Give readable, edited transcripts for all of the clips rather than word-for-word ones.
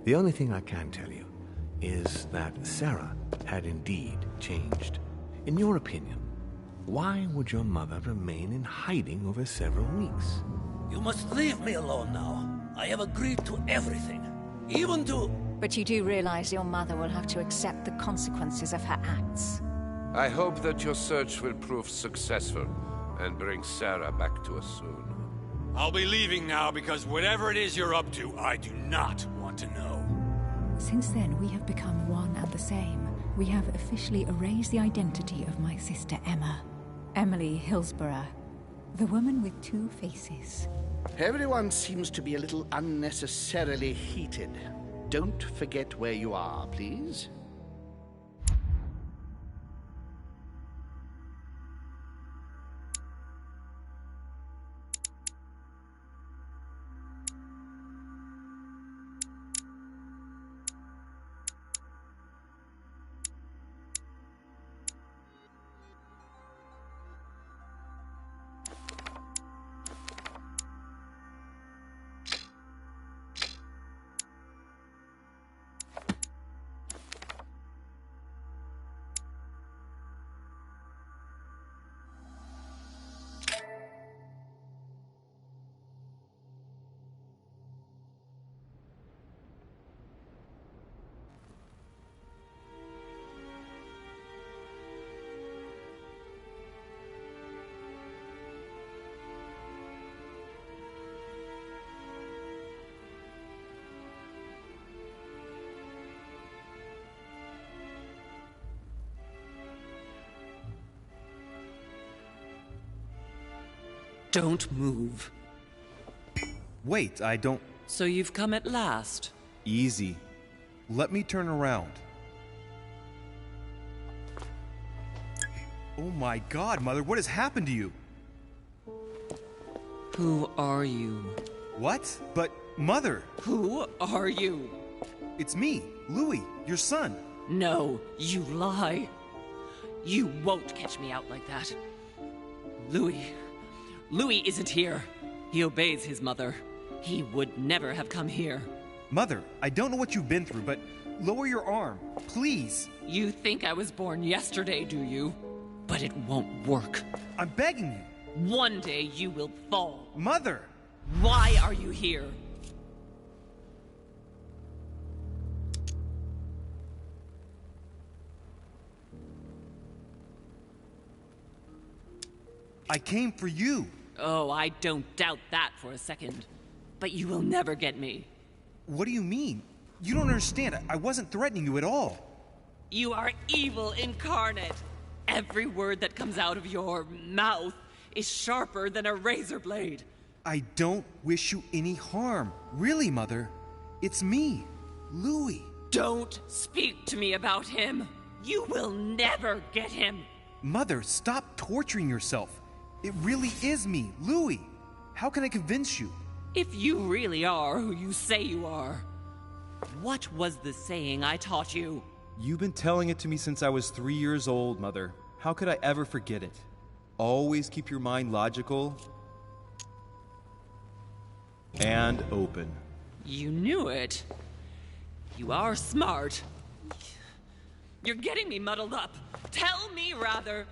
The only thing I can tell you is that Sarah had indeed changed. In your opinion, why would your mother remain in hiding over several weeks? You must leave me alone now. I have agreed to everything, even to... But you do realize your mother will have to accept the consequences of her acts. I hope that your search will prove successful and bring Sarah back to us soon. I'll be leaving now because whatever it is you're up to, I do not want to know. Since then, we have become one and the same. We have officially erased the identity of my sister Emma. Emily Hillsborough. The woman with two faces. Everyone seems to be a little unnecessarily heated. Don't forget where you are, please. Don't move. Wait, I don't... So you've come at last. Easy. Let me turn around. Oh my God, Mother, what has happened to you? Who are you? What? But, Mother! Who are you? It's me, Louis, your son. No, you lie. You won't catch me out like that. Louis isn't here. He obeys his mother. He would never have come here. Mother, I don't know what you've been through, but lower your arm, please. You think I was born yesterday, do you? But it won't work. I'm begging you. One day you will fall. Mother! Why are you here? I came for you. Oh, I don't doubt that for a second. But you will never get me. What do you mean? You don't understand. I wasn't threatening you at all. You are evil incarnate. Every word that comes out of your mouth is sharper than a razor blade. I don't wish you any harm. Really, Mother. It's me, Louis. Don't speak to me about him. You will never get him. Mother, stop torturing yourself. It really is me, Louis. How can I convince you? If you really are who you say you are, what was the saying I taught you? You've been telling it to me since I was 3 years old, Mother. How could I ever forget it? Always keep your mind logical and open. You knew it. You are smart. You're getting me muddled up. Tell me, rather,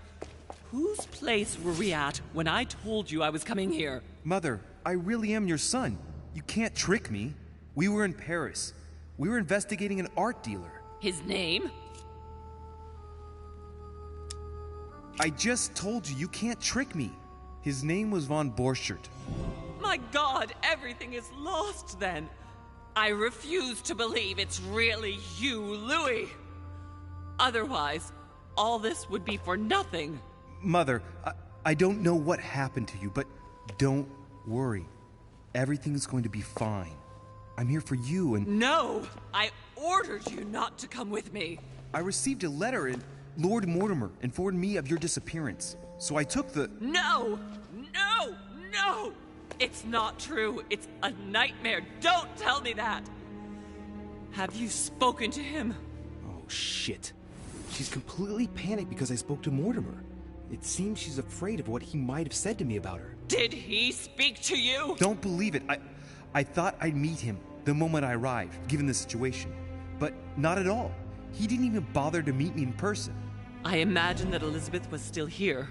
whose place were we at when I told you I was coming here? Mother, I really am your son. You can't trick me. We were in Paris. We were investigating an art dealer. His name? I just told you, you can't trick me. His name was von Borchert. My God, everything is lost then. I refuse to believe it's really you, Louis. Otherwise, all this would be for nothing. Mother, I don't know what happened to you, but don't worry. Everything's going to be fine. I'm here for you and... No! I ordered you not to come with me. I received a letter and Lord Mortimer informed me of your disappearance. So I took the... No! No! No! It's not true. It's a nightmare. Don't tell me that. Have you spoken to him? Oh, shit. She's completely panicked because I spoke to Mortimer. It seems she's afraid of what he might have said to me about her. Did he speak to you? Don't believe it. I thought I'd meet him. the moment I arrived, given the situation. But not at all. He didn't even bother to meet me in person. I imagine that Elizabeth was still here.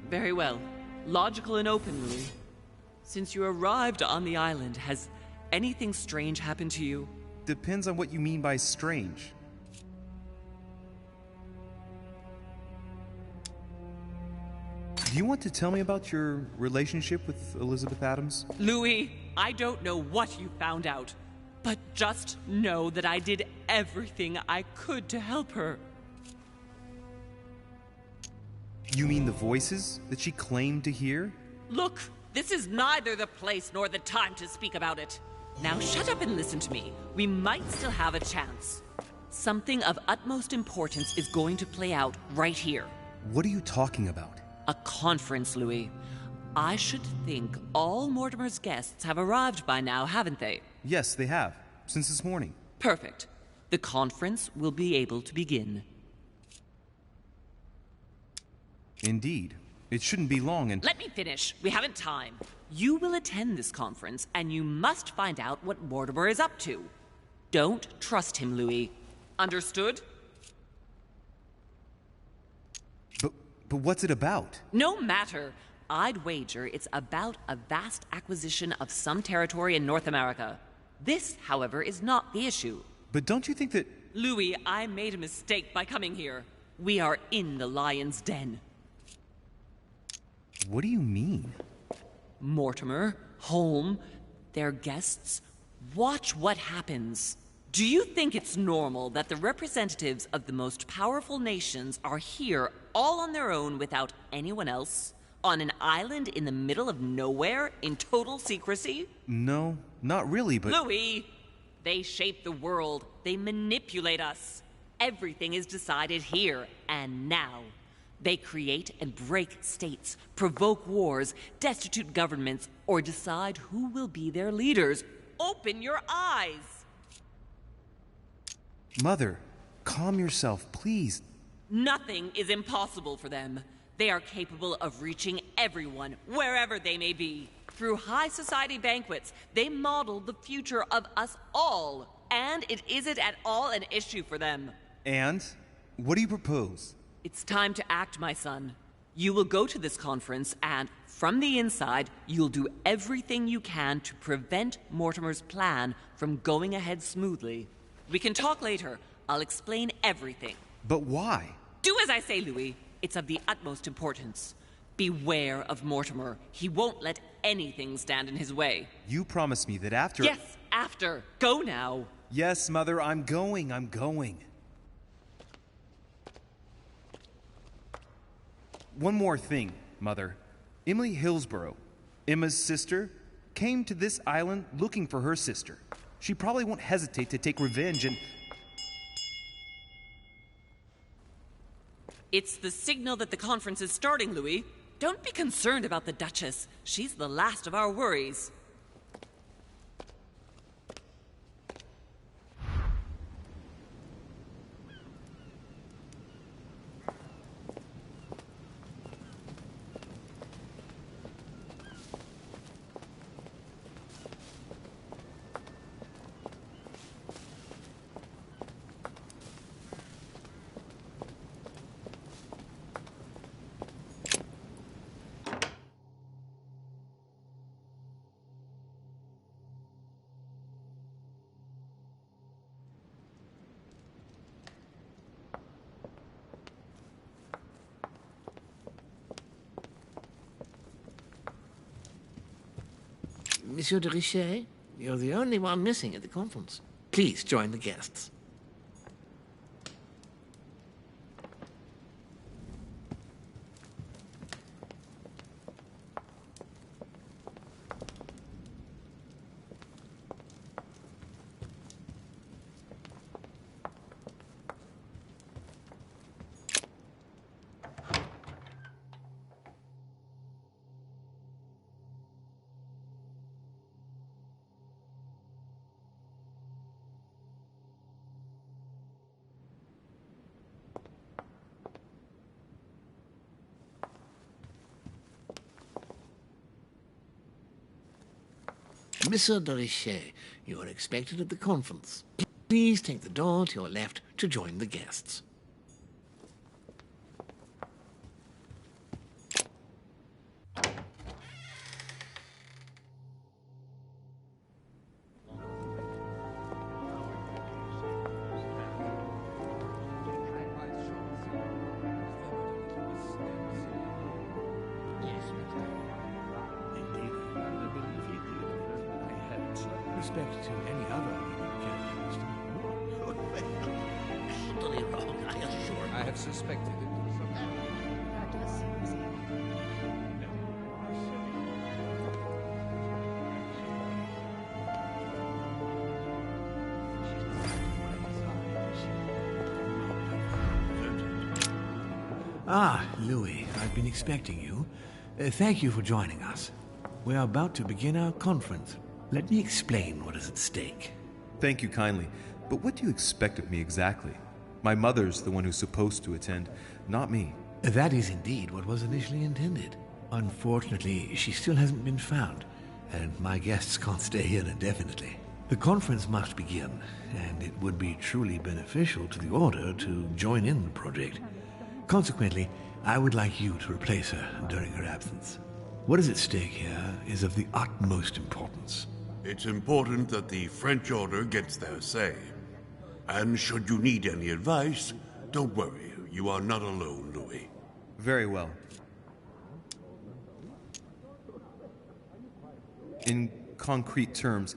Very well. Logical and open, Louis. Since you arrived on the island, has anything strange happened to you? Depends on what you mean by strange. Do you want to tell me about your relationship with Elizabeth Adams? Louis, I don't know what you found out, but just know that I did everything I could to help her. You mean the voices that she claimed to hear? Look, this is neither the place nor the time to speak about it. Now shut up and listen to me. We might still have a chance. Something of utmost importance is going to play out right here. What are you talking about? A conference, Louis. I should think all Mortimer's guests have arrived by now, haven't they? Yes, they have. Since this morning. Perfect. The conference will be able to begin. Indeed. It shouldn't be long and— Let me finish. We haven't time. You will attend this conference, and you must find out what Mortimer is up to. Don't trust him, Louis. Understood? But what's it about? No matter. I'd wager it's about a vast acquisition of some territory in North America. This, however, is not the issue. But don't you think that— Louis, I made a mistake by coming here. We are in the lion's den. What do you mean? Mortimer, Holm, their guests. Watch what happens. Do you think it's normal that the representatives of the most powerful nations are here all on their own without anyone else? On an island in the middle of nowhere in total secrecy? No, not really, but— Louis! They shape the world. They manipulate us. Everything is decided here and now. They create and break states, provoke wars, destitute governments, or decide who will be their leaders. Open your eyes! Mother, calm yourself, please. Nothing is impossible for them. They are capable of reaching everyone, wherever they may be. Through high society banquets, they model the future of us all. And it isn't at all an issue for them. And? What do you propose? It's time to act, my son. You will go to this conference, and from the inside, you'll do everything you can to prevent Mortimer's plan from going ahead smoothly. We can talk later. I'll explain everything. But why? Do as I say, Louis. It's of the utmost importance. Beware of Mortimer. He won't let anything stand in his way. You promised me that after— Yes, after. Go now. Yes, Mother, I'm going. One more thing, Mother. Emily Hillsborough, Emma's sister, came to this island looking for her sister. She probably won't hesitate to take revenge and— It's the signal that the conference is starting, Louis. Don't be concerned about the Duchess. She's the last of our worries. Monsieur de Richet, you're the only one missing at the conference. Please join the guests. Monsieur de Richet, you are expected at the conference. Please take the door to your left to join the guests. Respect to any other characterist. Totally wrong, I assure you. I have suspected it. That does seem easy. Ah, Louis, I've been expecting you. Thank you for joining us. We're about to begin our conference. Let me explain what is at stake. Thank you kindly, but what do you expect of me exactly? My mother's the one who's supposed to attend, not me. That is indeed what was initially intended. Unfortunately, she still hasn't been found, and my guests can't stay here indefinitely. The conference must begin, and it would be truly beneficial to the Order to join in the project. Consequently, I would like you to replace her during her absence. What is at stake here is of the utmost importance. It's important that the French Order gets their say. And should you need any advice, don't worry, you are not alone, Louis. Very well. In concrete terms,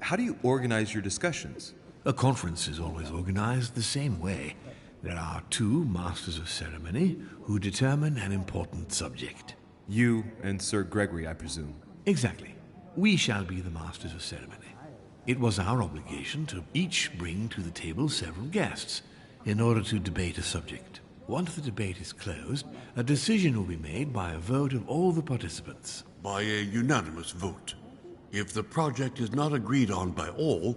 how do you organize your discussions? A conference is always organized the same way. There are two masters of ceremony who determine an important subject. You and Sir Gregory, I presume. Exactly. We shall be the masters of ceremony. It was our obligation to each bring to the table several guests in order to debate a subject. Once the debate is closed, a decision will be made by a vote of all the participants. By a unanimous vote. If the project is not agreed on by all,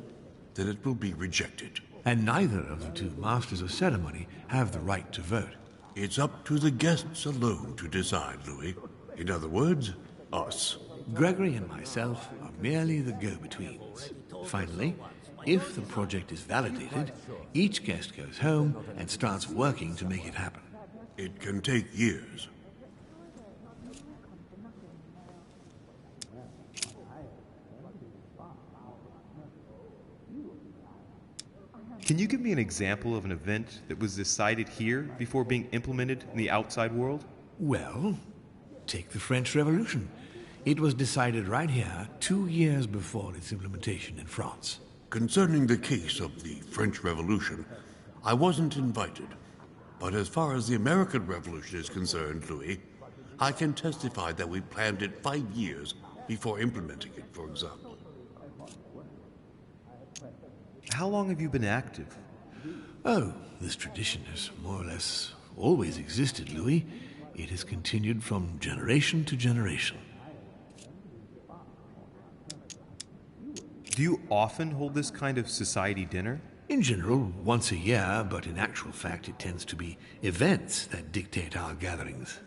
then it will be rejected. And neither of the two masters of ceremony have the right to vote. It's up to the guests alone to decide, Louis. In other words, us. Gregory and myself are merely the go-betweens. Finally, if the project is validated, each guest goes home and starts working to make it happen. It can take years. Can you give me an example of an event that was decided here before being implemented in the outside world? Well, take the French Revolution. It was decided right here 2 years before its implementation in France. Concerning the case of the French Revolution, I wasn't invited. But as far as the American Revolution is concerned, Louis, I can testify that we planned it 5 years before implementing it, for example. How long have you been active? Oh, this tradition has more or less always existed, Louis. It has continued from generation to generation. Do you often hold this kind of society dinner? In general, once a year, but in actual fact it tends to be events that dictate our gatherings.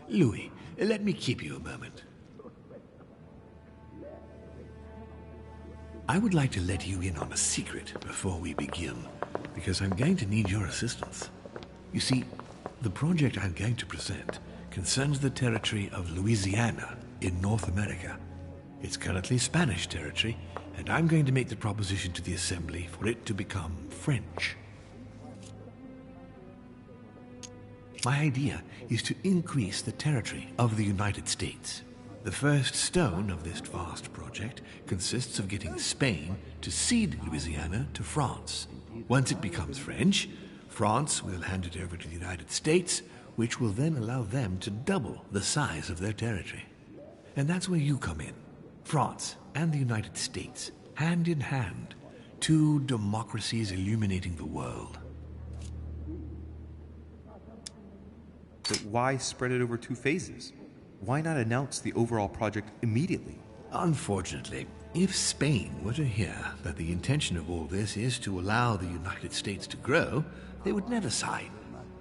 Louis, let me keep you a moment. I would like to let you in on a secret before we begin, because I'm going to need your assistance. You see, the project I'm going to present concerns the territory of Louisiana in North America. It's currently Spanish territory, and I'm going to make the proposition to the Assembly for it to become French. My idea is to increase the territory of the United States. The first stone of this vast project consists of getting Spain to cede Louisiana to France. Once it becomes French, France will hand it over to the United States, which will then allow them to double the size of their territory. And that's where you come in. France and the United States, hand in hand, two democracies illuminating the world. But why spread it over 2 phases? Why not announce the overall project immediately? Unfortunately, if Spain were to hear that the intention of all this is to allow the United States to grow, they would never sign.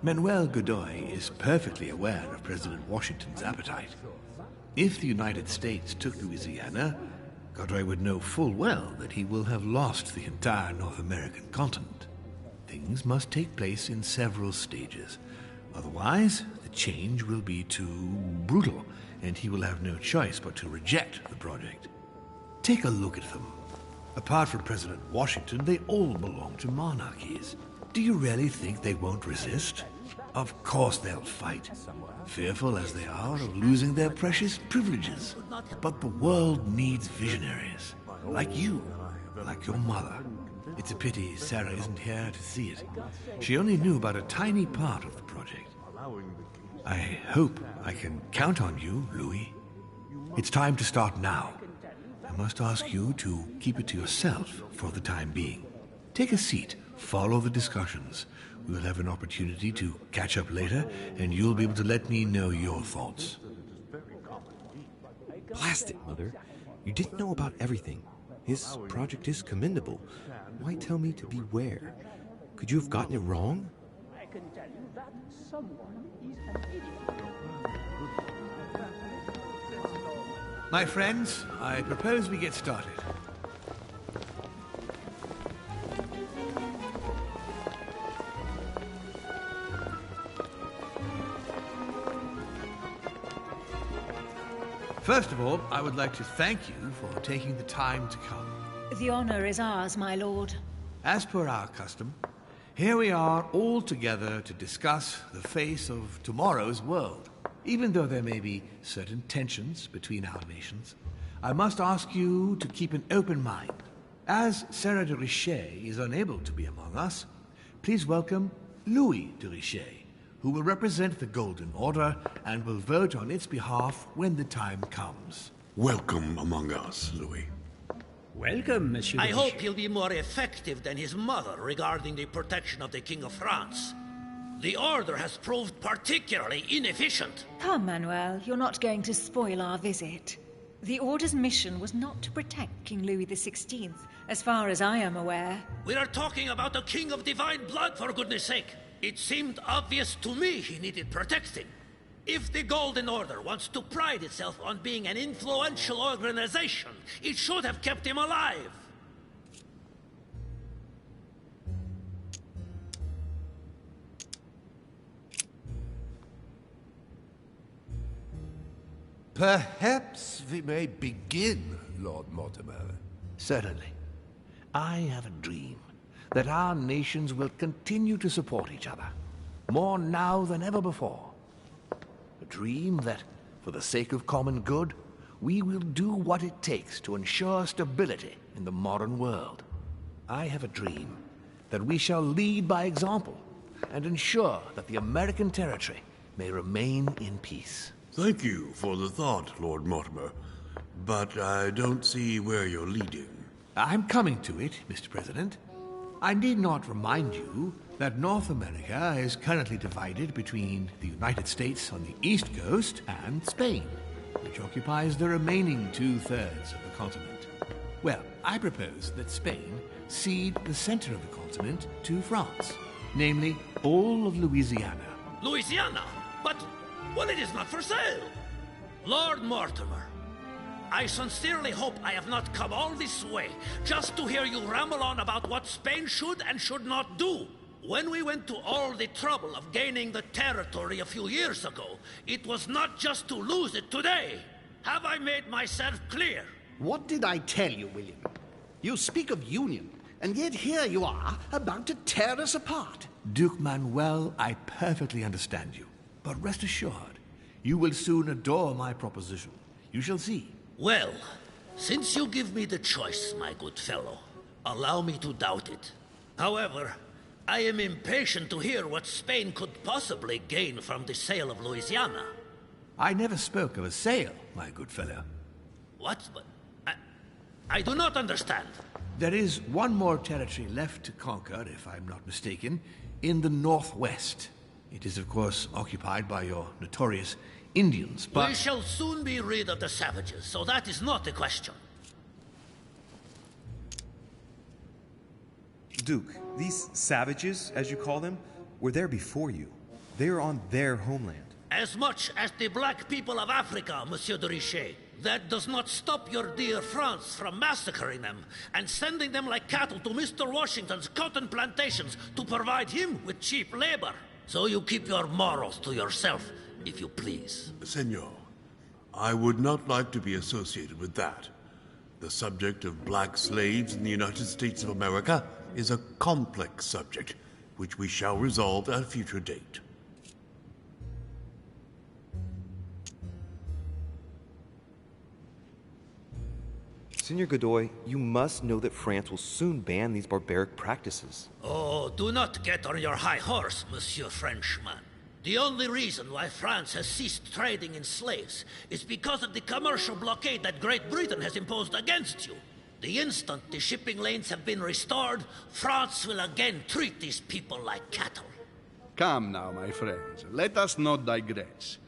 Manuel Godoy is perfectly aware of President Washington's appetite. If the United States took Louisiana, Godoy would know full well that he will have lost the entire North American continent. Things must take place in several stages. Otherwise, the change will be too brutal, and he will have no choice but to reject the project. Take a look at them. Apart from President Washington, they all belong to monarchies. Do you really think they won't resist? Of course they'll fight, fearful as they are of losing their precious privileges. But the world needs visionaries, like you, like your mother. It's a pity Sarah isn't here to see it. She only knew about a tiny part of the project. I hope I can count on you, Louis. It's time to start now. I must ask you to keep it to yourself for the time being. Take a seat, follow the discussions. We'll have an opportunity to catch up later, and you'll be able to let me know your thoughts. Blast it, Mother. You didn't know about everything. His project is commendable. Why tell me to beware? Could you have gotten it wrong? I can tell you that someone is an idiot. My friends, I propose we get started. First of all, I would like to thank you for taking the time to come. The honor is ours, my lord. As per our custom, here we are all together to discuss the face of tomorrow's world. Even though there may be certain tensions between our nations, I must ask you to keep an open mind. As Sarah de Richet is unable to be among us, please welcome Louis de Richet, who will represent the Golden Order and will vote on its behalf when the time comes. Welcome among us, Louis. Welcome, Monsieur. I hope he'll be more effective than his mother regarding the protection of the King of France. The Order has proved particularly inefficient. Come, Manuel, you're not going to spoil our visit. The Order's mission was not to protect King Louis XVI, as far as I am aware. We are talking about a king of divine blood, for goodness sake. It seemed obvious to me he needed protecting. If the Golden Order wants to pride itself on being an influential organization, it should have kept him alive. Perhaps we may begin, Lord Mortimer. Certainly. I have a dream that our nations will continue to support each other, more now than ever before. A dream that, for the sake of common good, we will do what it takes to ensure stability in the modern world. I have a dream that we shall lead by example and ensure that the American territory may remain in peace. Thank you for the thought, Lord Mortimer, but I don't see where you're leading. I'm coming to it, Mr. President. I need not remind you that North America is currently divided between the United States on the east coast and Spain, which occupies the remaining two-thirds of the continent. Well, I propose that Spain cede the center of the continent to France, namely all of Louisiana. Louisiana? But, well, it is not for sale. Lord Mortimer, I sincerely hope I have not come all this way just to hear you ramble on about what Spain should and should not do. When we went to all the trouble of gaining the territory a few years ago, it was not just to lose it today. Have I made myself clear? What did I tell you, William? You speak of union, and yet here you are, about to tear us apart. Duke Manuel, I perfectly understand you. But rest assured, you will soon adore my proposition. You shall see. Well, since you give me the choice, my good fellow, allow me to doubt it. However, I am impatient to hear what Spain could possibly gain from the sale of Louisiana. I never spoke of a sale, my good fellow. What? But I do not understand. There is one more territory left to conquer, if I'm not mistaken, in the northwest. It is, of course, occupied by your notorious Indians, but... We shall soon be rid of the savages, so that is not a question. Duke, these savages, as you call them, were there before you. They are on their homeland. As much as the black people of Africa, Monsieur de Richet. That does not stop your dear France from massacring them and sending them like cattle to Mr. Washington's cotton plantations to provide him with cheap labor. So you keep your morals to yourself, if you please. Senor, I would not like to be associated with that. The subject of black slaves in the United States of America is a complex subject, which we shall resolve at a future date. Senor Godoy, you must know that France will soon ban these barbaric practices. Oh, do not get on your high horse, Monsieur Frenchman. The only reason why France has ceased trading in slaves is because of the commercial blockade that Great Britain has imposed against you. The instant the shipping lanes have been restored, France will again treat these people like cattle. Come now, my friends. Let us not digress.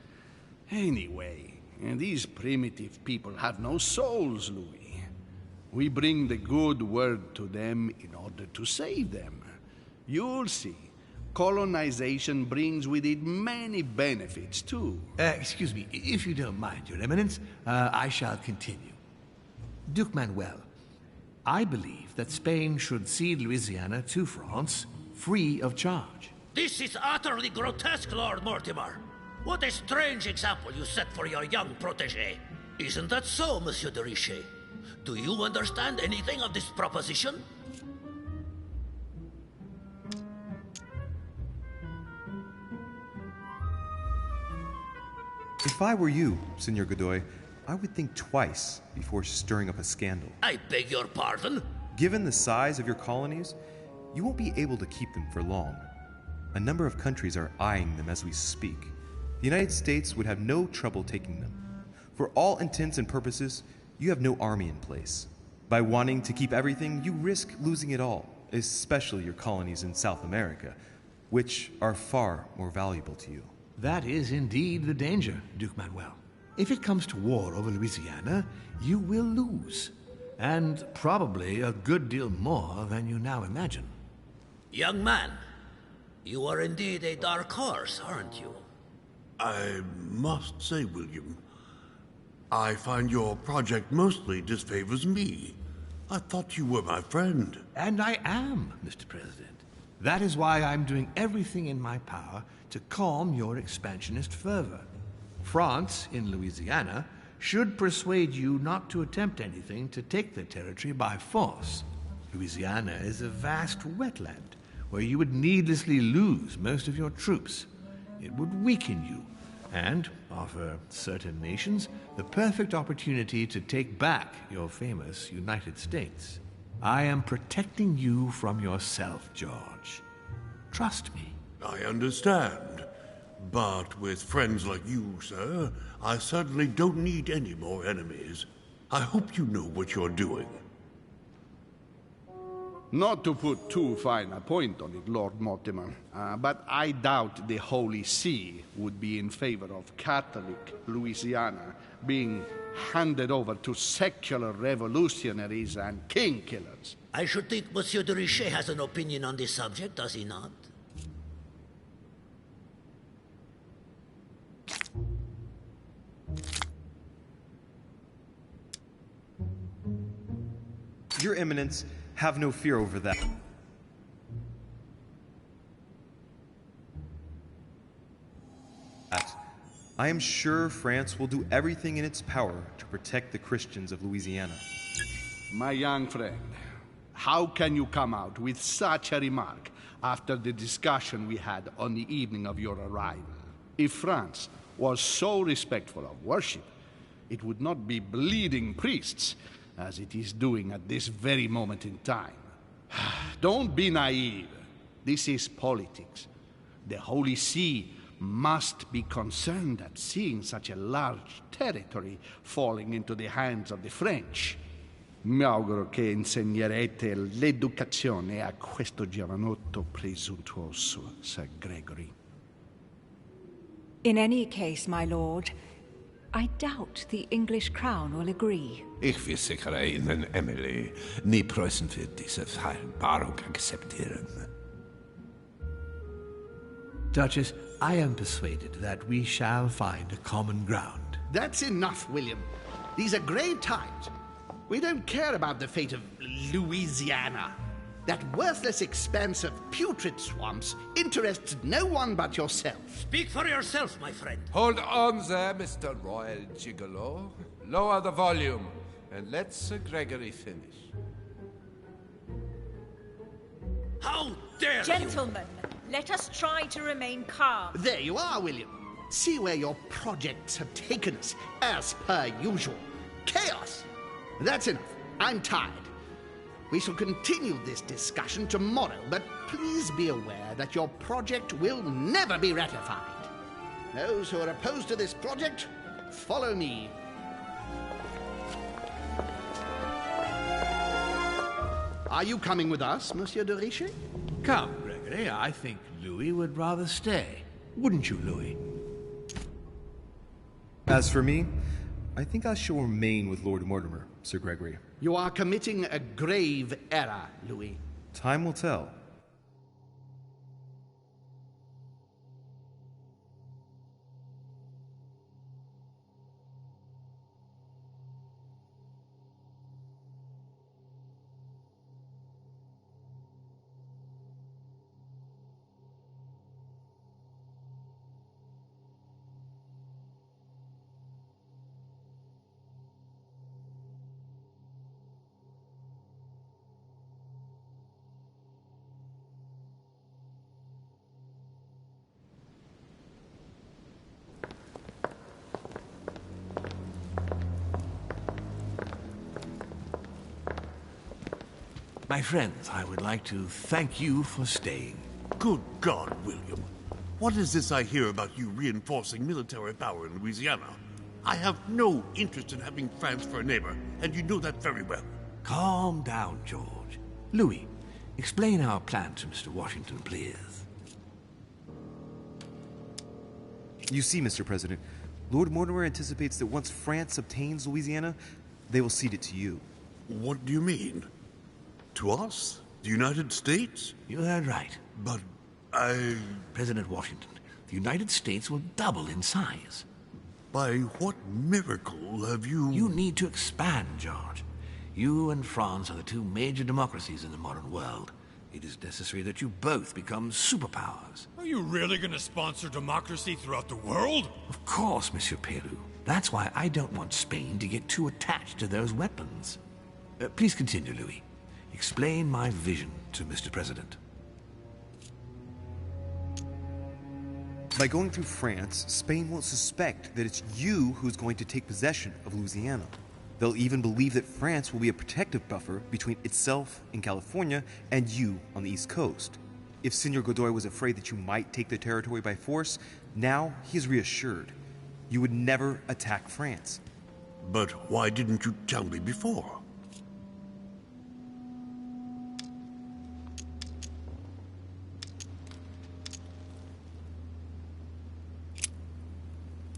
Anyway, these primitive people have no souls, Louis. We bring the good word to them in order to save them. You'll see. Colonization brings with it many benefits, too. Excuse me, if you don't mind, Your Eminence, I shall continue. Duke Manuel, I believe that Spain should cede Louisiana to France, free of charge. This is utterly grotesque, Lord Mortimer. What a strange example you set for your young protégé. Isn't that so, Monsieur de Richet? Do you understand anything of this proposition? If I were you, Senor Godoy, I would think twice before stirring up a scandal. I beg your pardon? Given the size of your colonies, you won't be able to keep them for long. A number of countries are eyeing them as we speak. The United States would have no trouble taking them. For all intents and purposes, you have no army in place. By wanting to keep everything, you risk losing it all, especially your colonies in South America, which are far more valuable to you. That is indeed the danger, Duke Manuel. If it comes to war over Louisiana, you will lose. And probably a good deal more than you now imagine. Young man, you are indeed a dark horse, aren't you? I must say, William, I find your project mostly disfavors me. I thought you were my friend. And I am, Mr. President. That is why I'm doing everything in my power to calm your expansionist fervor. France, in Louisiana, should persuade you not to attempt anything to take the territory by force. Louisiana is a vast wetland where you would needlessly lose most of your troops. It would weaken you and offer certain nations the perfect opportunity to take back your famous United States. I am protecting you from yourself, George. Trust me. I understand. But with friends like you, sir, I certainly don't need any more enemies. I hope you know what you're doing. Not to put too fine a point on it, Lord Mortimer, but I doubt the Holy See would be in favor of Catholic Louisiana being handed over to secular revolutionaries and king killers. I should think Monsieur de Richet has an opinion on this subject, does he not? Your Eminence, have no fear over that. I am sure France will do everything in its power to protect the Christians of Louisiana. My young friend, how can you come out with such a remark after the discussion we had on the evening of your arrival? If France was so respectful of worship, it would not be bleeding priests, as it is doing at this very moment in time. Don't be naive. This is politics. The Holy See must be concerned at seeing such a large territory falling into the hands of the French. Mi auguro che insegnerete l'educazione a questo giovanotto presuntuoso, Sir Gregory. In any case, my lord, I doubt the English crown will agree. Ich versichere Ihnen, Emily, nie Preußen wird diese Vereinbarung akzeptieren. Duchess, I am persuaded that we shall find a common ground. That's enough, William. These are grave times. We don't care about the fate of Louisiana. That worthless expanse of putrid swamps interests no one but yourself. Speak for yourself, my friend. Hold on there, Mr. Royal Gigolo. Lower the volume, and let Sir Gregory finish. How dare Gentlemen, let us try to remain calm. There you are, William. See where your projects have taken us, as per usual. Chaos! That's enough. I'm tired. We shall continue this discussion tomorrow, but please be aware that your project will never be ratified. Those who are opposed to this project, follow me. Are you coming with us, Monsieur de Richet? Come, Gregory, I think Louis would rather stay. Wouldn't you, Louis? As for me, I think I shall remain with Lord Mortimer, Sir Gregory. You are committing a grave error, Louis. Time will tell. My friends, I would like to thank you for staying. Good God, William. What is this I hear about you reinforcing military power in Louisiana? I have no interest in having France for a neighbor, and you know that very well. Calm down, George. Louis, explain our plan to Mr. Washington, please. You see, Mr. President, Lord Mortimer anticipates that once France obtains Louisiana, they will cede it to you. What do you mean? To us? The United States? You heard right. But President Washington, the United States will double in size. By what miracle have you... You need to expand, George. You and France are the two major democracies in the modern world. It is necessary that you both become superpowers. Are you really going to sponsor democracy throughout the world? Of course, Monsieur Peru. That's why I don't want Spain to get too attached to those weapons. Please continue, Louis. Explain my vision to Mr. President. By going through France, Spain won't suspect that it's you who's going to take possession of Louisiana. They'll even believe that France will be a protective buffer between itself in California and you on the East Coast. If Senor Godoy was afraid that you might take the territory by force, now he is reassured. You would never attack France. But why didn't you tell me before?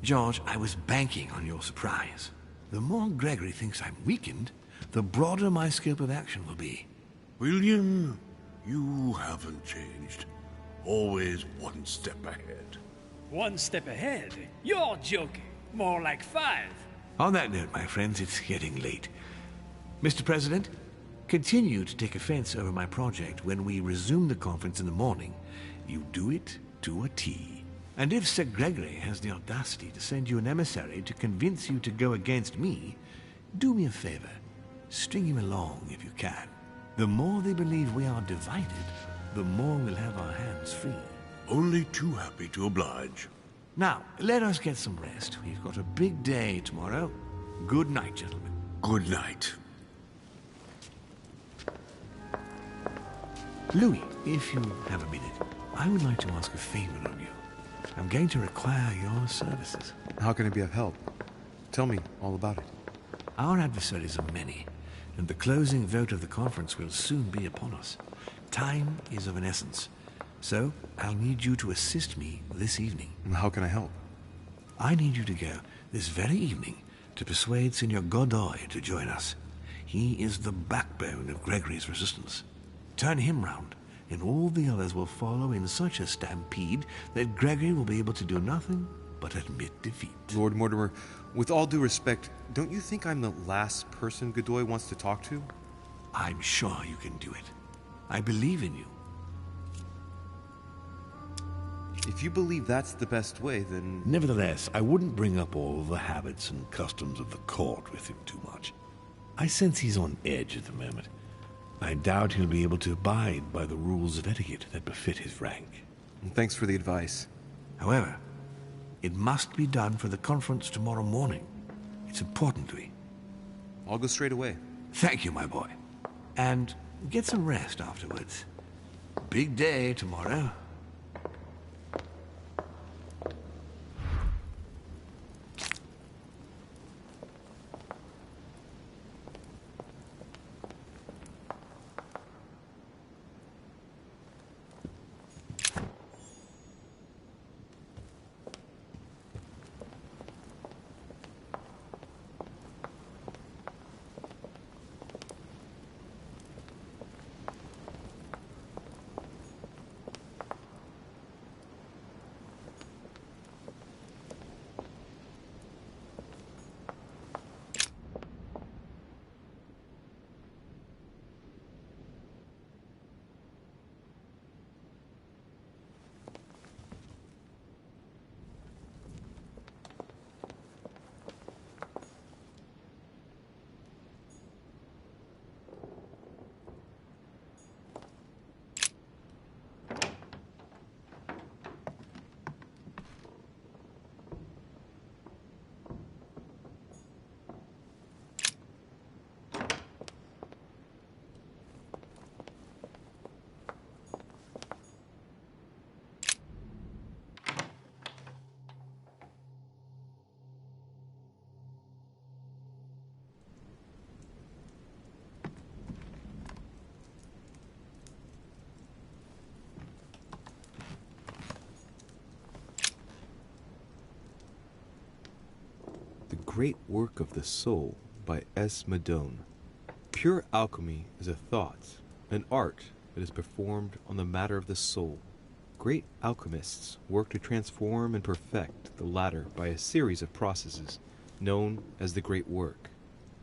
George, I was banking on your surprise. The more Gregory thinks I'm weakened, the broader my scope of action will be. William, you haven't changed. Always one step ahead. One step ahead? You're joking. More like 5. On that note, my friends, it's getting late. Mr. President, continue to take offense over my project when we resume the conference in the morning. You do it to a T. And if Sir Gregory has the audacity to send you an emissary to convince you to go against me, do me a favor. String him along if you can. The more they believe we are divided, the more we'll have our hands free. Only too happy to oblige. Now, let us get some rest. We've got a big day tomorrow. Good night, gentlemen. Good night. Louis, if you have a minute, I would like to ask a favor of you. I'm going to require your services. How can I be of help? Tell me all about it. Our adversaries are many, and the closing vote of the conference will soon be upon us. Time is of an essence, so I'll need you to assist me this evening. How can I help? I need you to go this very evening to persuade Senor Godoy to join us. He is the backbone of Gregory's resistance. Turn him round, and all the others will follow in such a stampede that Gregory will be able to do nothing but admit defeat. Lord Mortimer, with all due respect, don't you think I'm the last person Godoy wants to talk to? I'm sure you can do it. I believe in you. If you believe that's the best way, then... Nevertheless, I wouldn't bring up all the habits and customs of the court with him too much. I sense he's on edge at the moment. I doubt he'll be able to abide by the rules of etiquette that befit his rank. Thanks for the advice. However, it must be done for the conference tomorrow morning. It's important to me. I'll go straight away. Thank you, my boy. And get some rest afterwards. Big day tomorrow. The Great Work of the Soul by S. Madone. Pure alchemy is a thought, an art that is performed on the matter of the soul. Great alchemists work to transform and perfect the latter by a series of processes known as the Great Work.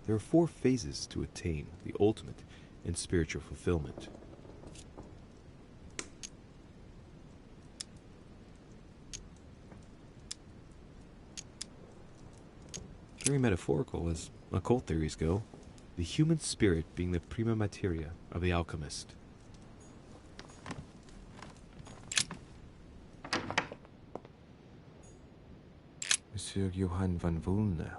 There are 4 phases to attain the ultimate in spiritual fulfillment. Very metaphorical as occult theories go, the human spirit being the prima materia of the alchemist. Monsieur Johann van Volne.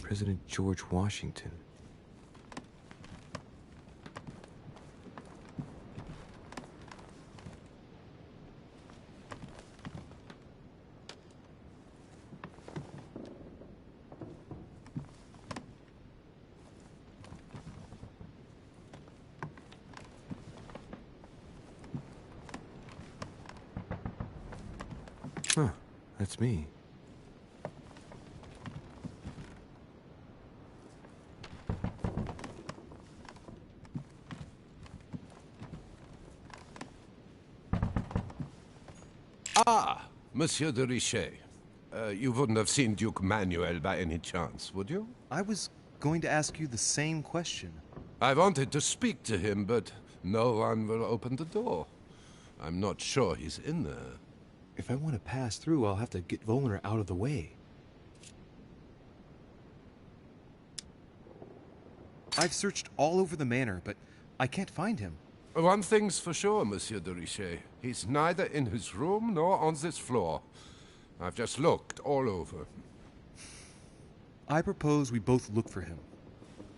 President George Washington. Huh, that's me. Ah, Monsieur de Richet. You wouldn't have seen Duke Manuel by any chance, would you? I was going to ask you the same question. I wanted to speak to him, but no one will open the door. I'm not sure he's in there. If I want to pass through, I'll have to get Volner out of the way. I've searched all over the manor, but I can't find him. One thing's for sure, Monsieur de Richet. He's neither in his room nor on this floor. I've just looked all over. I propose we both look for him.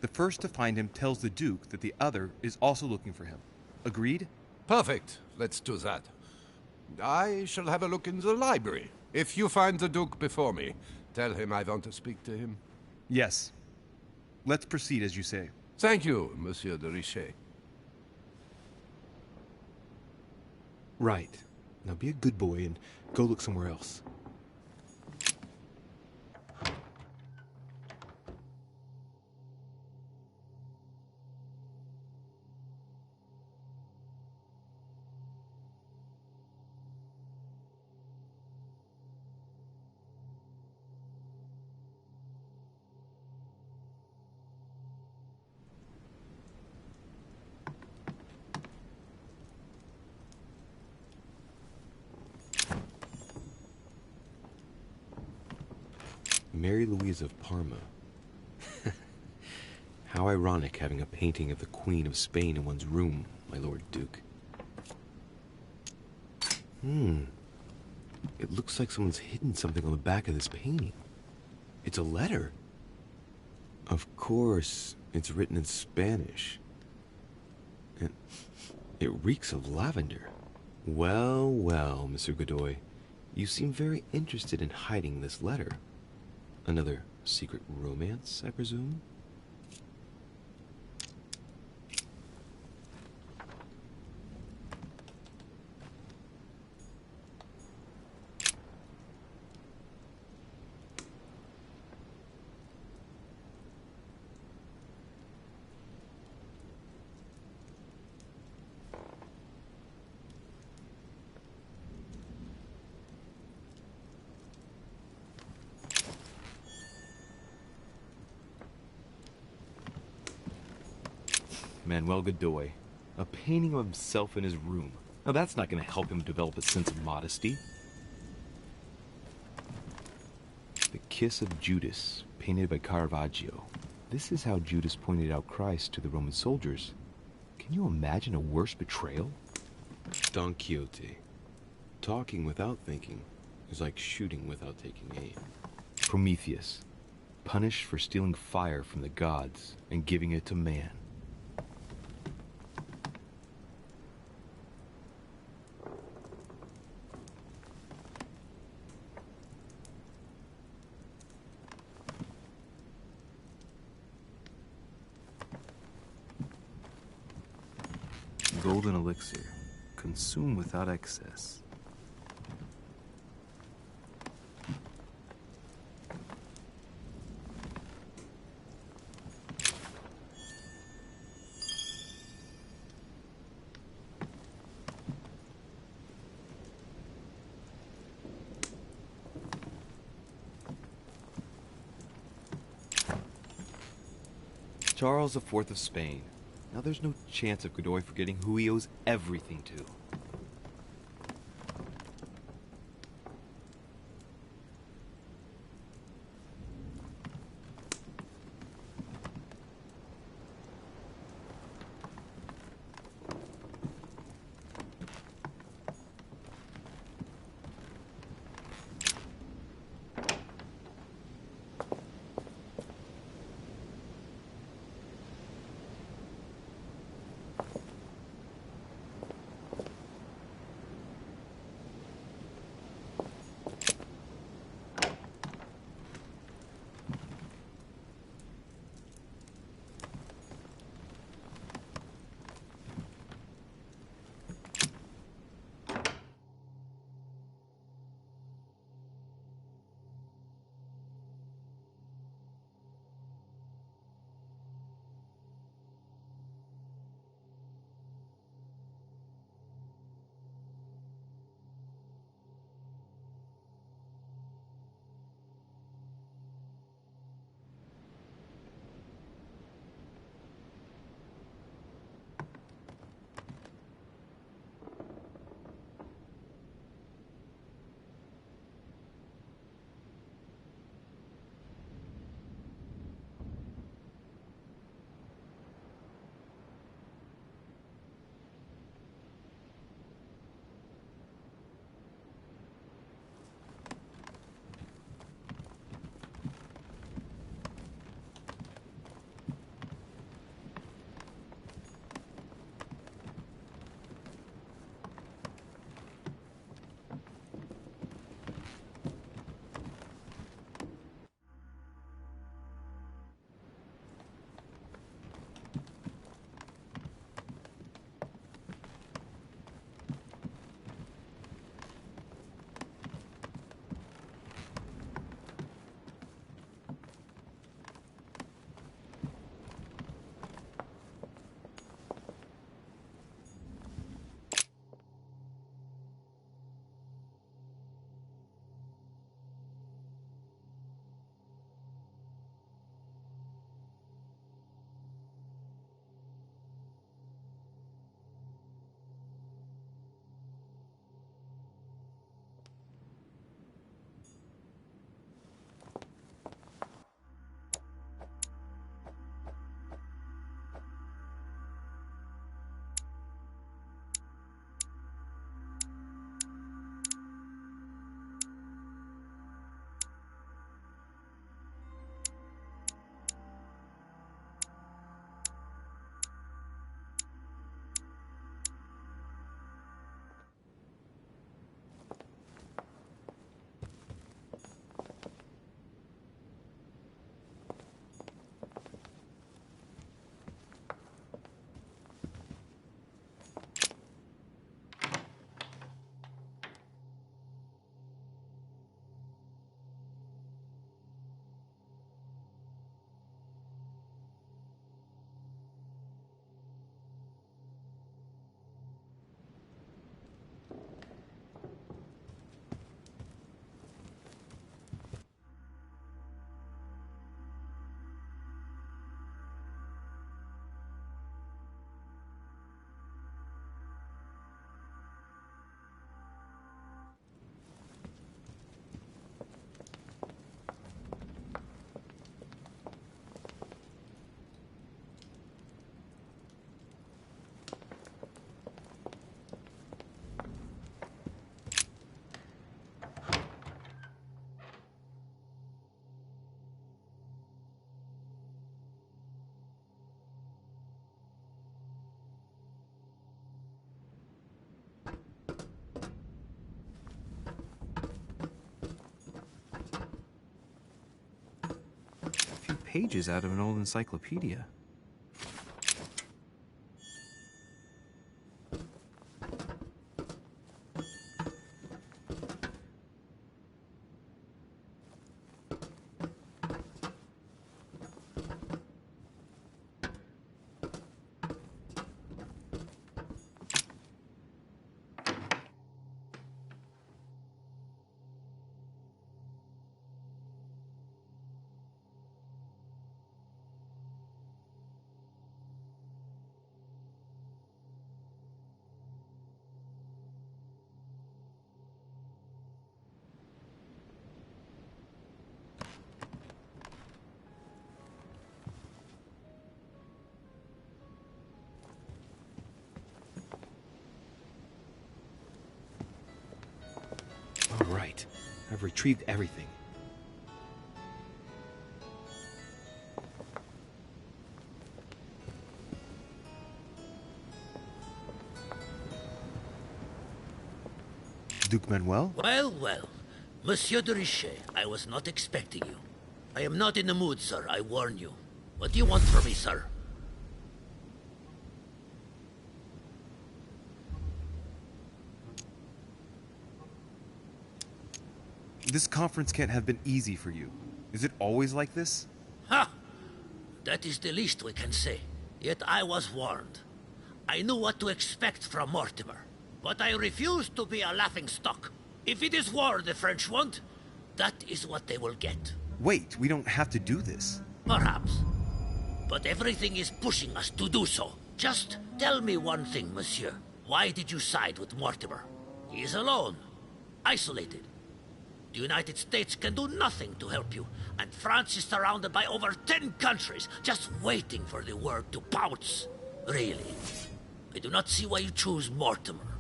The first to find him tells the Duke that the other is also looking for him. Agreed? Perfect. Let's do that. I shall have a look in the library. If you find the Duke before me, tell him I want to speak to him. Yes. Let's proceed as you say. Thank you, Monsieur de Richet. Right. Now be a good boy and go look somewhere else. Mary Louise of Parma. How ironic having a painting of the Queen of Spain in one's room, my Lord Duke. It looks like someone's hidden something on the back of this painting. It's a letter. Of course, it's written in Spanish. And it reeks of lavender. Well, well, Mr. Godoy, you seem very interested in hiding this letter. Another secret romance, I presume? Manuel Godoy. A painting of himself in his room. Now that's not going to help him develop a sense of modesty. The Kiss of Judas, painted by Caravaggio. This is how Judas pointed out Christ to the Roman soldiers. Can you imagine a worse betrayal? Don Quixote. Talking without thinking is like shooting without taking aim. Prometheus. Punished for stealing fire from the gods and giving it to man. Golden elixir. Consume without excess. Charles IV of Spain. Now there's no chance of Godoy forgetting who he owes everything to. pages out of an old encyclopedia. All right, I've retrieved everything. Duke Manuel? Well, Monsieur de Richet, I was not expecting you. I am not in the mood, sir, I warn you. What do you want from me, sir? This conference can't have been easy for you. Is it always like this? Ha! That is the least we can say. Yet I was warned. I knew what to expect from Mortimer. But I refused to be a laughingstock. If it is war the French want, that is what they will get. Wait, we don't have to do this. Perhaps. But everything is pushing us to do so. Just tell me one thing, monsieur. Why did you side with Mortimer? He is alone. Isolated. The United States can do nothing to help you, and France is surrounded by over 10 countries, just waiting for the word to pounce. Really. I do not see why you choose Mortimer.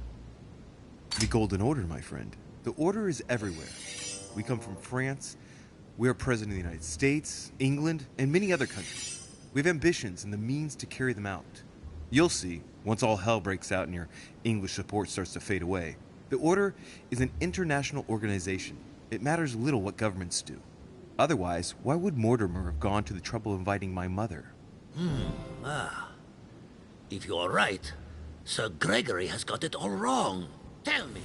The Golden Order, my friend. The Order is everywhere. We come from France. We are President of the United States, England, and many other countries. We have ambitions and the means to carry them out. You'll see, once all hell breaks out and your English support starts to fade away. The Order is an international organization. It matters little what governments do. Otherwise, why would Mortimer have gone to the trouble of inviting my mother? If you are right, Sir Gregory has got it all wrong. Tell me,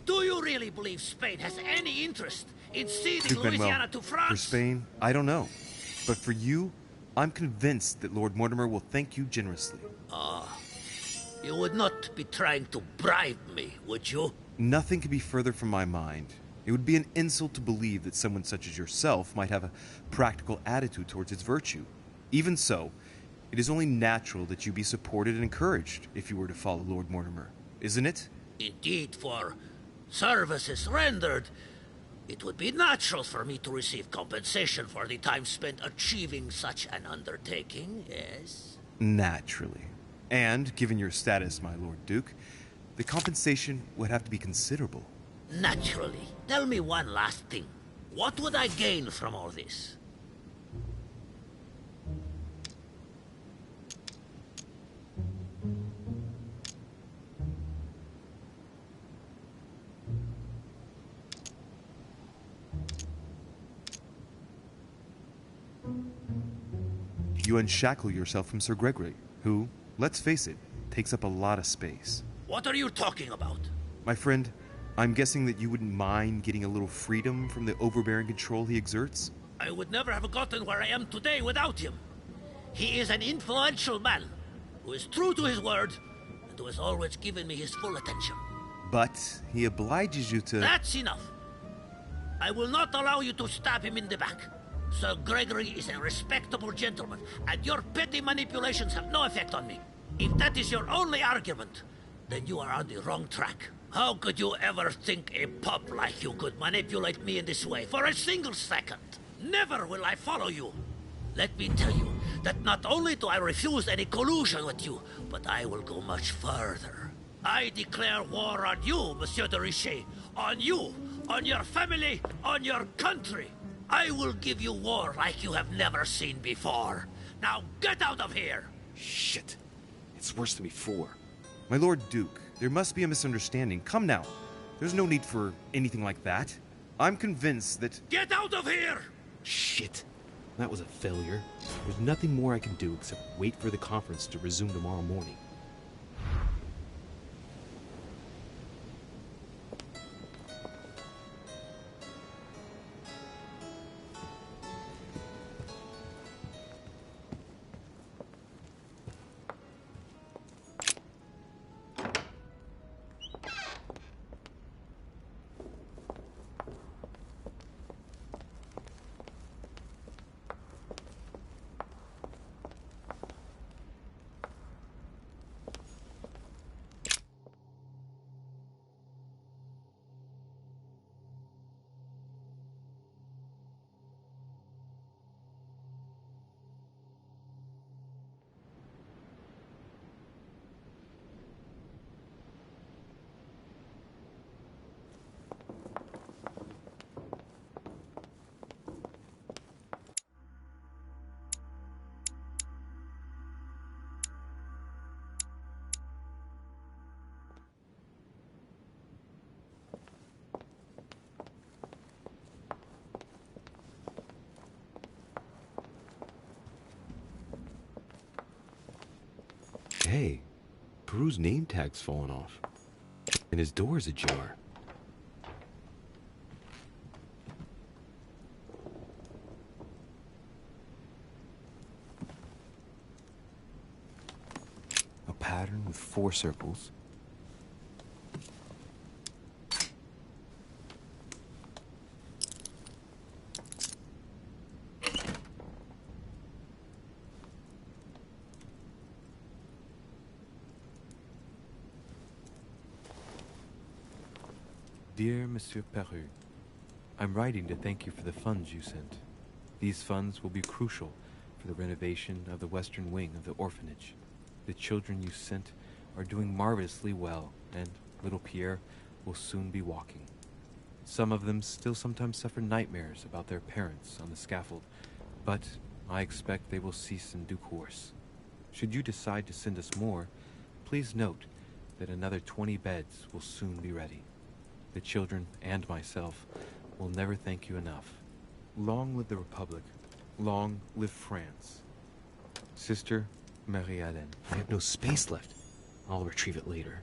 do you really believe Spain has any interest in ceding Louisiana to France? For Spain, I don't know. But for you, I'm convinced that Lord Mortimer will thank you generously. You would not be trying to bribe me, would you? Nothing could be further from my mind. It would be an insult to believe that someone such as yourself might have a practical attitude towards its virtue. Even so, it is only natural that you be supported and encouraged if you were to follow Lord Mortimer, isn't it? Indeed, for services rendered, it would be natural for me to receive compensation for the time spent achieving such an undertaking, yes? Naturally. And, given your status, my Lord Duke, the compensation would have to be considerable. Naturally. Tell me one last thing. What would I gain from all this? You unshackle yourself from Sir Gregory, who, let's face it, takes up a lot of space. What are you talking about? My friend, I'm guessing that you wouldn't mind getting a little freedom from the overbearing control he exerts? I would never have gotten where I am today without him. He is an influential man, who is true to his word, and who has always given me his full attention. But he obliges you to... That's enough. I will not allow you to stab him in the back. Sir Gregory is a respectable gentleman, and your petty manipulations have no effect on me. If that is your only argument, then you are on the wrong track. How could you ever think a pup like you could manipulate me in this way for a single second? Never will I follow you. Let me tell you that not only do I refuse any collusion with you, but I will go much further. I declare war on you, Monsieur de Richet. On you, on your family, on your country. I will give you war like you have never seen before. Now get out of here! Shit. It's worse than before. My Lord Duke, there must be a misunderstanding. Come now. There's no need for anything like that. I'm convinced that... Get out of here! Shit. That was a failure. There's nothing more I can do except wait for the conference to resume tomorrow morning. Hey, Peru's name tag's fallen off, and his door's ajar. A pattern with 4 circles. Dear Monsieur Peru, I'm writing to thank you for the funds you sent. These funds will be crucial for the renovation of the western wing of the orphanage. The children you sent are doing marvelously well, and little Pierre will soon be walking. Some of them still sometimes suffer nightmares about their parents on the scaffold, but I expect they will cease in due course. Should you decide to send us more, please note that another 20 beds will soon be ready. The children and myself will never thank you enough. Long live the Republic. Long live France. Sister Marie-Hélène. I have no space left. I'll retrieve it later.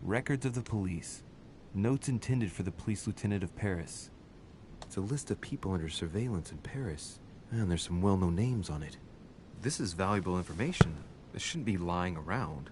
Records of the police. Notes intended for the police lieutenant of Paris. It's a list of people under surveillance in Paris, and there's some well-known names on it. This is valuable information. This shouldn't be lying around.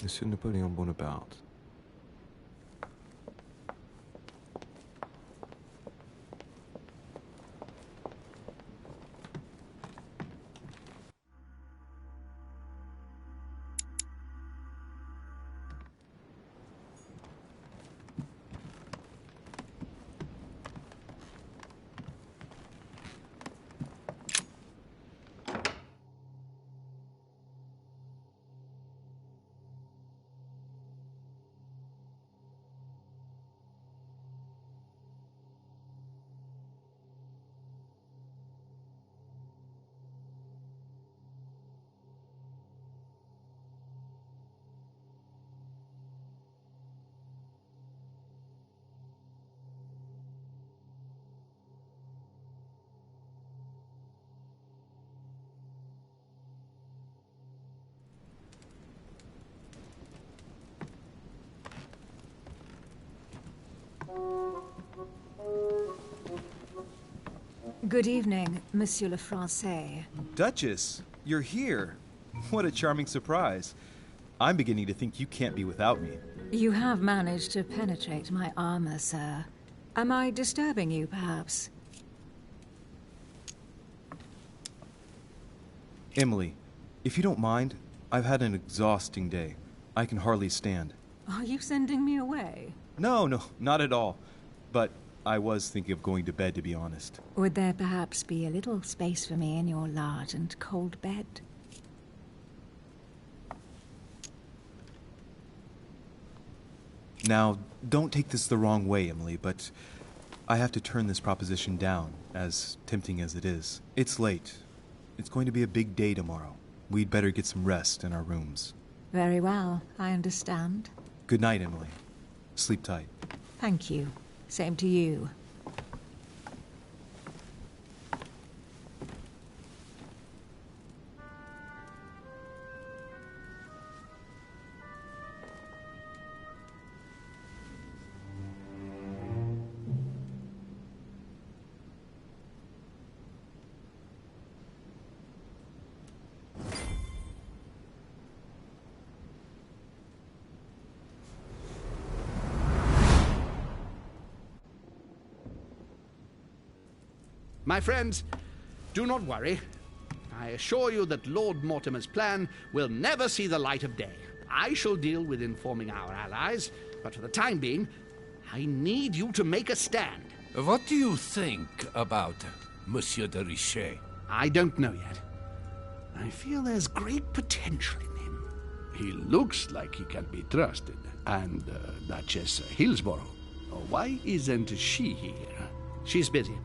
Monsieur Napoléon Bonaparte. Good evening, Monsieur le Français. Duchess, you're here. What a charming surprise. I'm beginning to think you can't be without me. You have managed to penetrate my armor, sir. Am I disturbing you, perhaps? Emily, if you don't mind, I've had an exhausting day. I can hardly stand. Are you sending me away? No, not at all. But I was thinking of going to bed, to be honest. Would there perhaps be a little space for me in your large and cold bed? Now, don't take this the wrong way, Emily, but I have to turn this proposition down, as tempting as it is. It's late. It's going to be a big day tomorrow. We'd better get some rest in our rooms. Very well, I understand. Good night, Emily. Sleep tight. Thank you. Same to you. My friends, do not worry. I assure you that Lord Mortimer's plan will never see the light of day. I shall deal with informing our allies, but for the time being, I need you to make a stand. What do you think about Monsieur de Richet? I don't know yet. I feel there's great potential in him. He looks like he can be trusted. And Duchess Hillsborough. Why isn't she here? She's busy.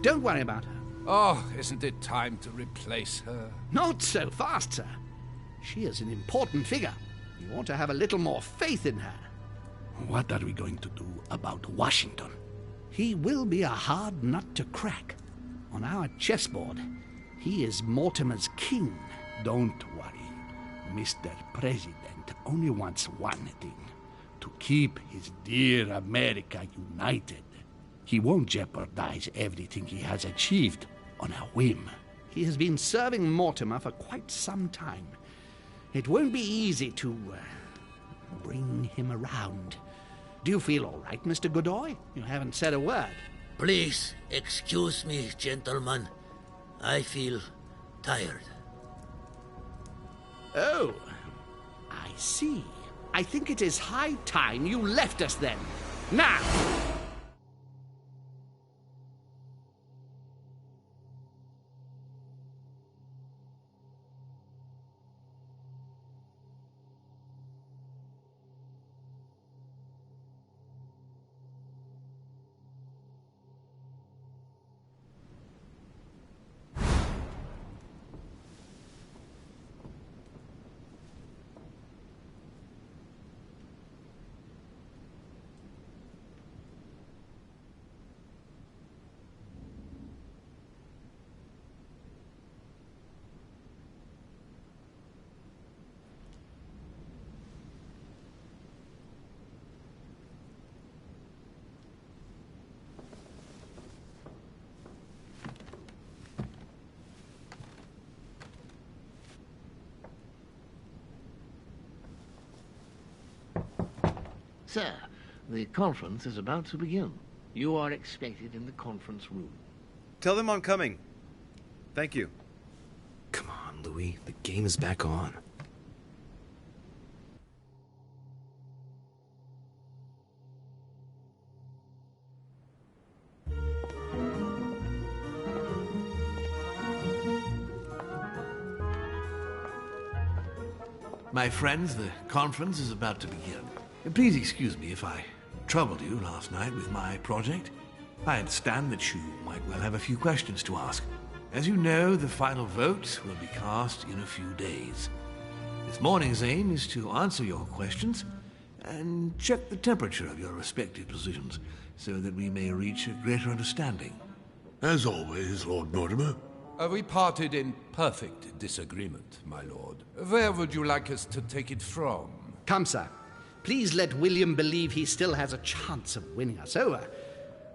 Don't worry about her. Oh, isn't it time to replace her? Not so fast, sir. She is an important figure. You ought to have a little more faith in her. What are we going to do about Washington? He will be a hard nut to crack. On our chessboard, he is Mortimer's king. Don't worry. Mr. President only wants one thing: to keep his dear America united. He won't jeopardize everything he has achieved on a whim. He has been serving Mortimer for quite some time. It won't be easy to bring him around. Do you feel all right, Mr. Godoy? You haven't said a word. Please excuse me, gentlemen. I feel tired. Oh, I see. I think it is high time you left us then. Now! Sir, the conference is about to begin. You are expected in the conference room. Tell them I'm coming. Thank you. Come on, Louis. The game is back on. My friends, the conference is about to begin. Please excuse me if I troubled you last night with my project. I understand that you might well have a few questions to ask. As you know, the final vote will be cast in a few days. This morning's aim is to answer your questions and check the temperature of your respective positions so that we may reach a greater understanding. As always, Lord Mortimer. We parted in perfect disagreement, my lord. Where would you like us to take it from? Come, sir. Please let William believe he still has a chance of winning us over.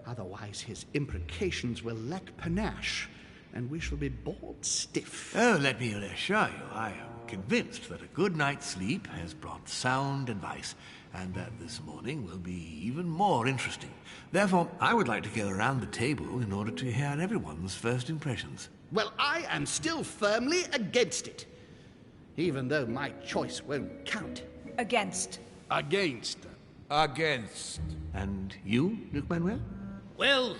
Otherwise, his imprecations will lack panache, and we shall be bored stiff. Oh, let me reassure you, I am convinced that a good night's sleep has brought sound advice, and that this morning will be even more interesting. Therefore, I would like to go around the table in order to hear everyone's first impressions. Well, I am still firmly against it, even though my choice won't count. Against. Against. Against. And you, Duke Manuel? Well,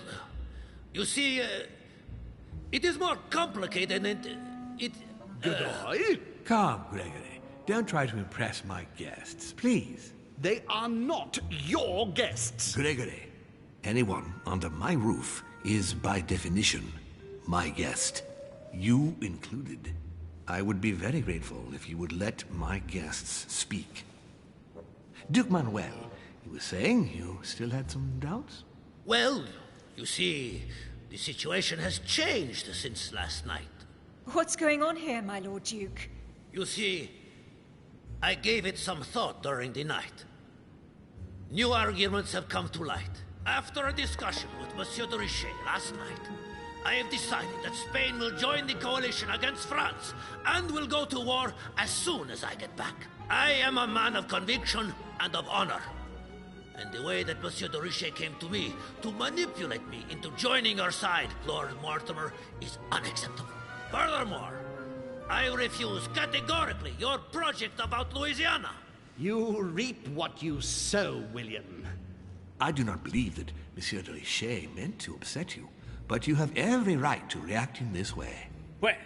you see, it is more complicated and Goodbye. Calm, Gregory. Don't try to impress my guests, please. They are not your guests. Gregory, anyone under my roof is by definition my guest. You included. I would be very grateful if you would let my guests speak. Duke Manuel, you were saying you still had some doubts? Well, you see, the situation has changed since last night. What's going on here, my Lord Duke? You see, I gave it some thought during the night. New arguments have come to light. After a discussion with Monsieur de Richet last night, I have decided that Spain will join the coalition against France and will go to war as soon as I get back. I am a man of conviction and of honor. And the way that Monsieur de Richet came to me to manipulate me into joining your side, Lord Mortimer, is unacceptable. Furthermore, I refuse categorically your project about Louisiana. You reap what you sow, William. I do not believe that Monsieur de Richet meant to upset you, but you have every right to react in this way. Well,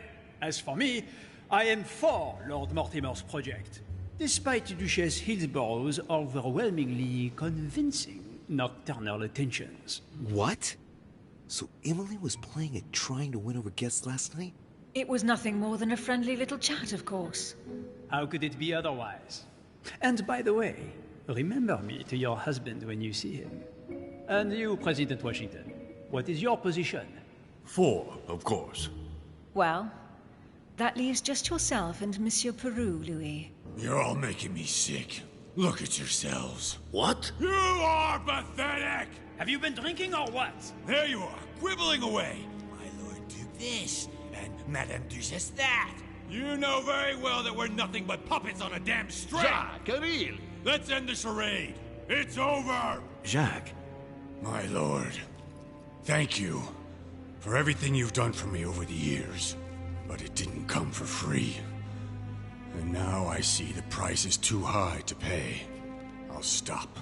as for me, I am for Lord Mortimer's project, despite Duchess Hillsborough's overwhelmingly convincing nocturnal attentions. What? So Emily was playing at trying to win over guests last night? It was nothing more than a friendly little chat, of course. How could it be otherwise? And by the way, remember me to your husband when you see him. And you, President Washington, what is your position? For, of course. Well, that leaves just yourself and Monsieur Peru, Louis. You're all making me sick. Look at yourselves. What? You are pathetic! Have you been drinking or what? There you are, quibbling away. My Lord Duke this, and Madame Duchess that. You know very well that we're nothing but puppets on a damn string. Jacques, really? Let's end the charade. It's over. Jacques. My lord, thank you for everything you've done for me over the years. But it didn't come for free. And now I see the price is too high to pay. I'll stop.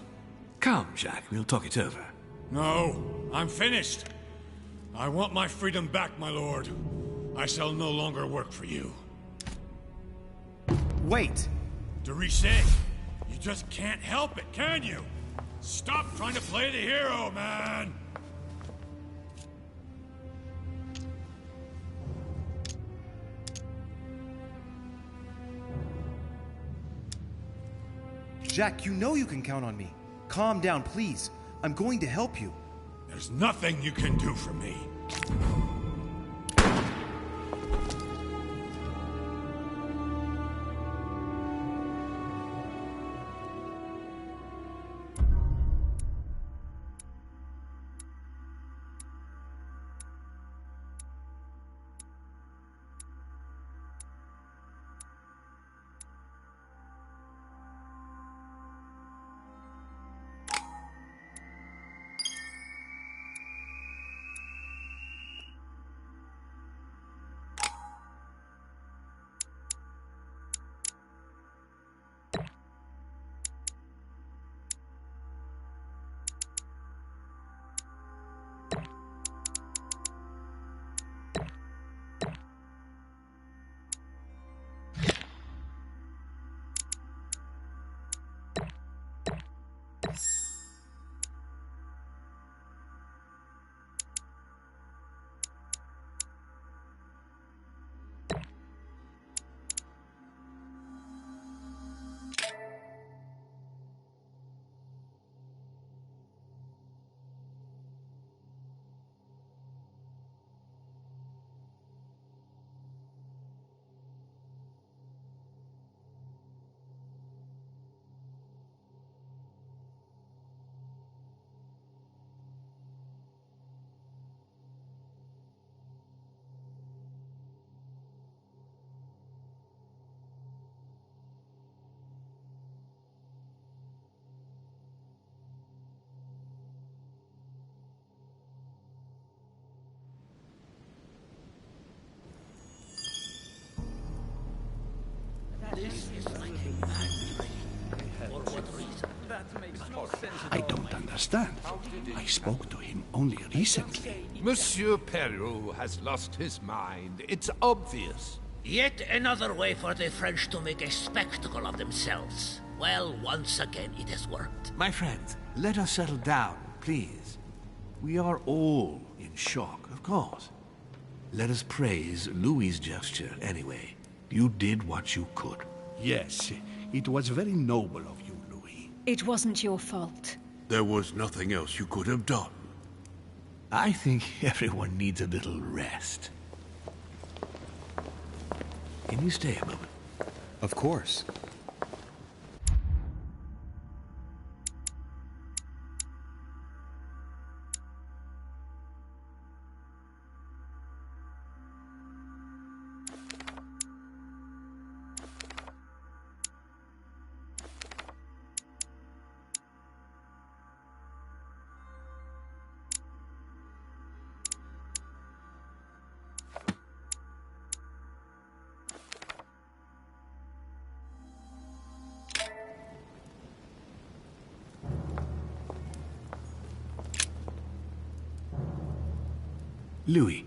Come, Jacques, we'll talk it over. No, I'm finished. I want my freedom back, my lord. I shall no longer work for you. Wait! De Richet, you just can't help it, can you? Stop trying to play the hero, man! Jack, you know you can count on me. Calm down, please. I'm going to help you. There's nothing you can do for me. This is like a bad dream. For what reason? That makes no sense at I all. don't understand. I spoke to him only recently. Monsieur Peru has lost his mind. It's obvious. Yet another way for the French to make a spectacle of themselves. Well, once again it has worked. My friends, let us settle down, please. We are all in shock, of course. Let us praise Louis's gesture anyway. You did what you could. Yes, it was very noble of you, Louis. It wasn't your fault. There was nothing else you could have done. I think everyone needs a little rest. Can you stay a moment? Of course. Louis,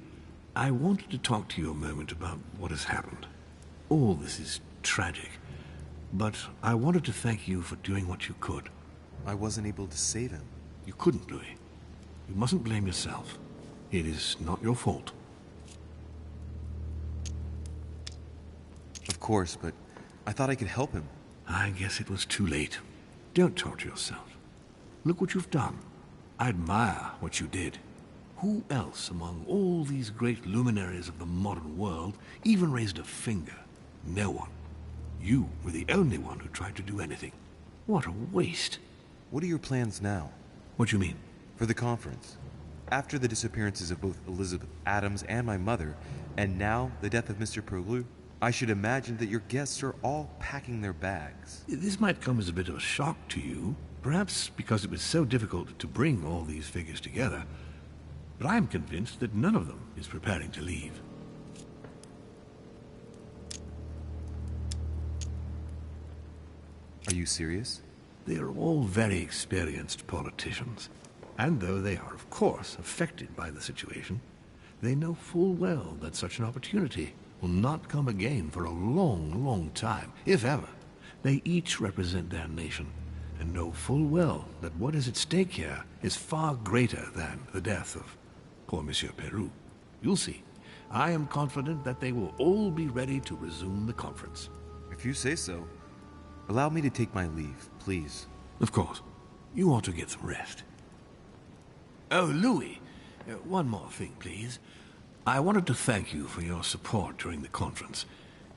I wanted to talk to you a moment about what has happened. All this is tragic, but I wanted to thank you for doing what you could. I wasn't able to save him. You couldn't, Louis. You mustn't blame yourself. It is not your fault. Of course, but I thought I could help him. I guess it was too late. Don't torture yourself. Look what you've done. I admire what you did. Who else among all these great luminaries of the modern world even raised a finger? No one. You were the only one who tried to do anything. What a waste. What are your plans now? What do you mean? For the conference. After the disappearances of both Elizabeth Adams and my mother, and now the death of Mr. Perlu, I should imagine that your guests are all packing their bags. This might come as a bit of a shock to you, perhaps because it was so difficult to bring all these figures together. But I'm convinced that none of them is preparing to leave. Are you serious? They are all very experienced politicians. And though they are, of course, affected by the situation, they know full well that such an opportunity will not come again for a long, long time, if ever. They each represent their nation, and know full well that what is at stake here is far greater than the death of poor Monsieur Peru. You'll see. I am confident that they will all be ready to resume the conference. If you say so. Allow me to take my leave, please. Of course. You ought to get some rest. Oh, Louis, one more thing, please. I wanted to thank you for your support during the conference.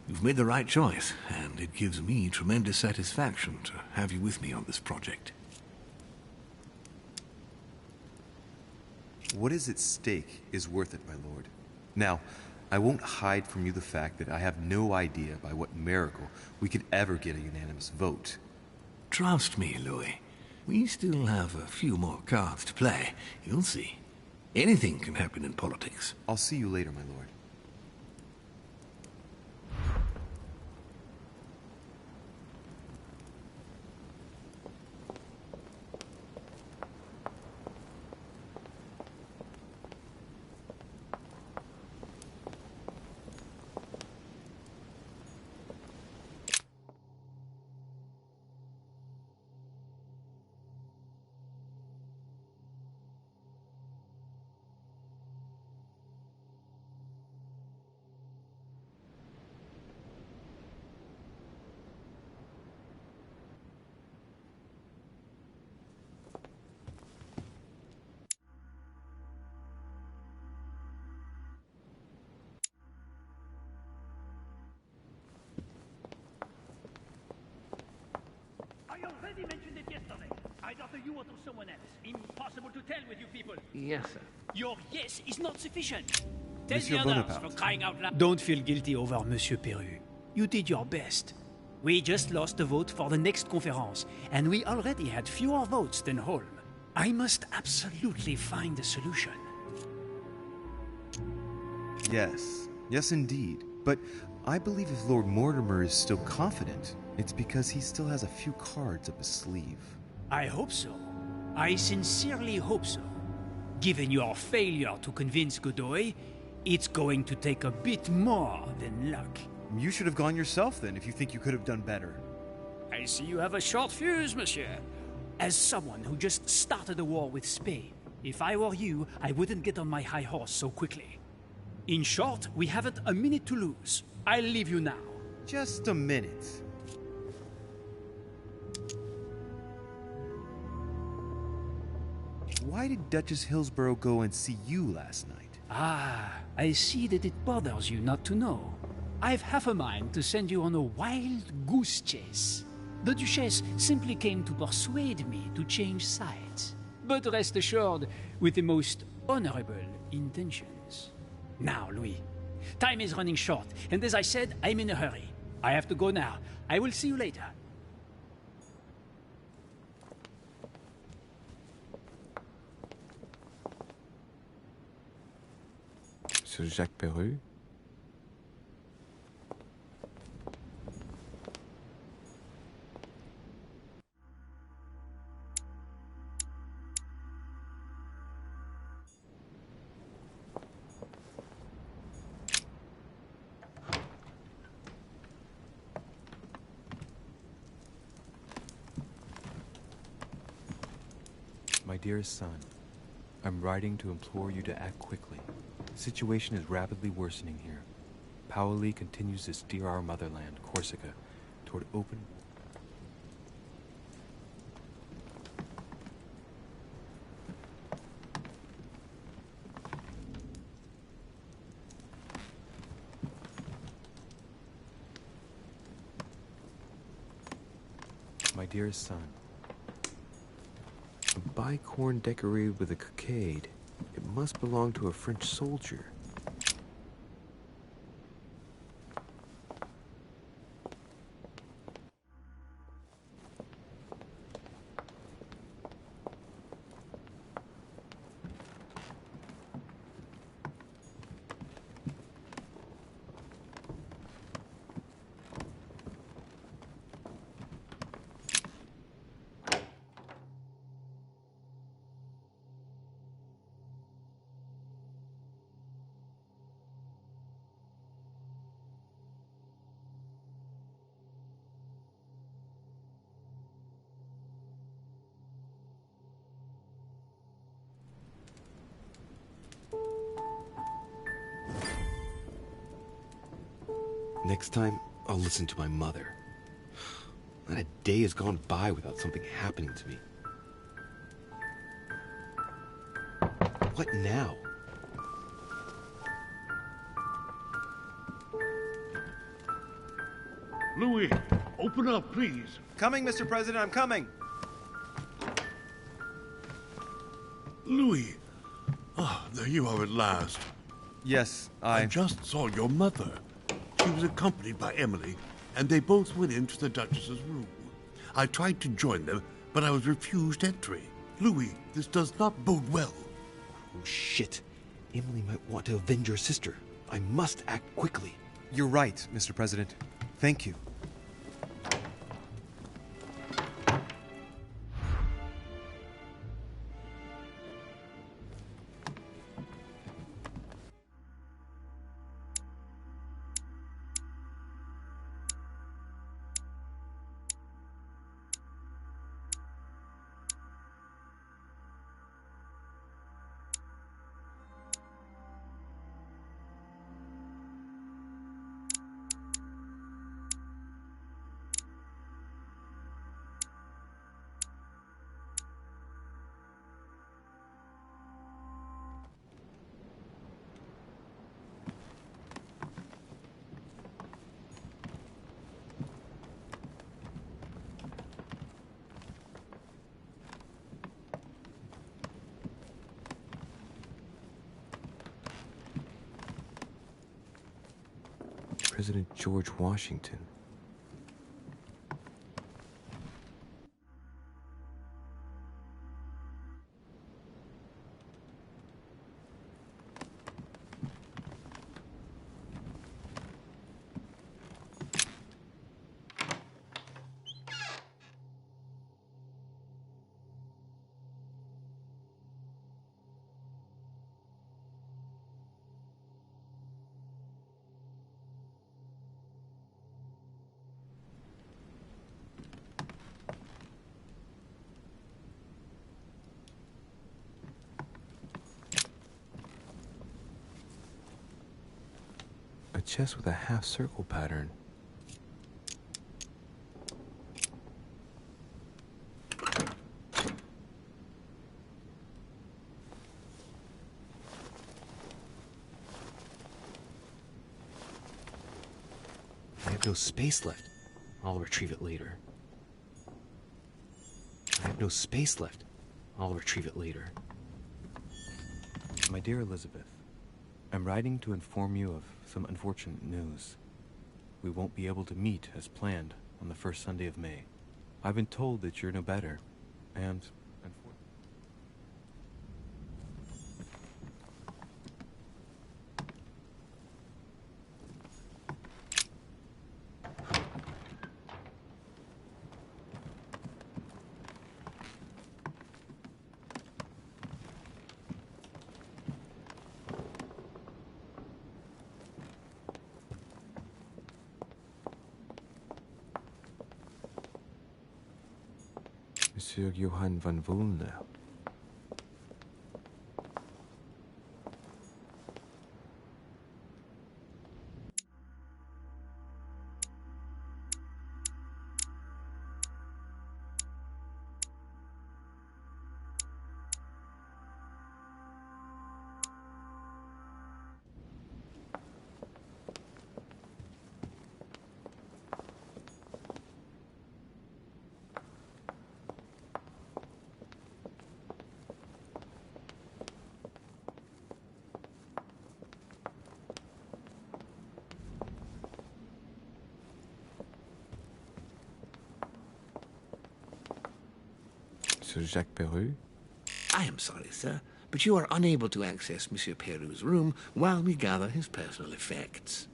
You've made the right choice, and it gives me tremendous satisfaction to have you with me on this project. What is at stake is worth it, my lord. Now, I won't hide from you the fact that I have no idea by what miracle we could ever get a unanimous vote. Trust me, Louis. We still have a few more cards to play. You'll see. Anything can happen in politics. I'll see you later, my lord. I already mentioned it yesterday. Either to you or to someone else. Impossible to tell with you people. Yes, sir. Your yes is not sufficient. Tell Monsieur the others Bonaparte. for crying out loud. Don't feel guilty over Monsieur Peru. You did your best. We just lost the vote for the next conference, and we already had fewer votes than Holm. I must absolutely find a solution. Yes, yes indeed. But I believe if Lord Mortimer is still confident, it's because he still has a few cards up his sleeve. I hope so. I sincerely hope so. Given your failure to convince Godoy, it's going to take a bit more than luck. You should have gone yourself then, if you think you could have done better. I see you have a short fuse, monsieur. As someone who just started a war with Spain, if I were you, I wouldn't get on my high horse so quickly. In short, we haven't a minute to lose. I'll leave you now. Just a minute. Why did Duchess Hillsborough go and see you last night? Ah, I see that it bothers you not to know. I've half a mind to send you on a wild goose chase. The Duchess simply came to persuade me to change sides. But rest assured, with the most honorable intentions. Now, Louis, time is running short, and as I said, I'm in a hurry. I have to go now. I will see you later. Monsieur Jacques Perru? My dearest son, I'm writing to implore you to act quickly. The situation is rapidly worsening here. Paoli continues to steer our motherland, Corsica, toward open... My dearest son, a bicorn decorated with a cockade. It must belong to a French soldier. Next time, I'll listen to my mother. Not a day has gone by without something happening to me. What now? Louis, open up, please. Coming, Mr. President, I'm coming! Louis. Ah, there you are at last. Yes, I just saw your mother. She was accompanied by Emily, and they both went into the Duchess's room. I tried to join them, but I was refused entry. Louis, this does not bode well. Oh, shit. Emily might want to avenge her sister. I must act quickly. You're right, Mr. President. Thank you. President George Washington. chest with a half-circle pattern. I have no space left. I'll retrieve it later. I have no space left. I'll retrieve it later. My dear Elizabeth, I'm writing to inform you of some unfortunate news. We won't be able to meet as planned on the first Sunday of May. I've been told that you're no better, and Monsieur Johann van Volne. Monsieur Jacques Peru? I am sorry, sir, but you are unable to access Monsieur Peru's room while we gather his personal effects.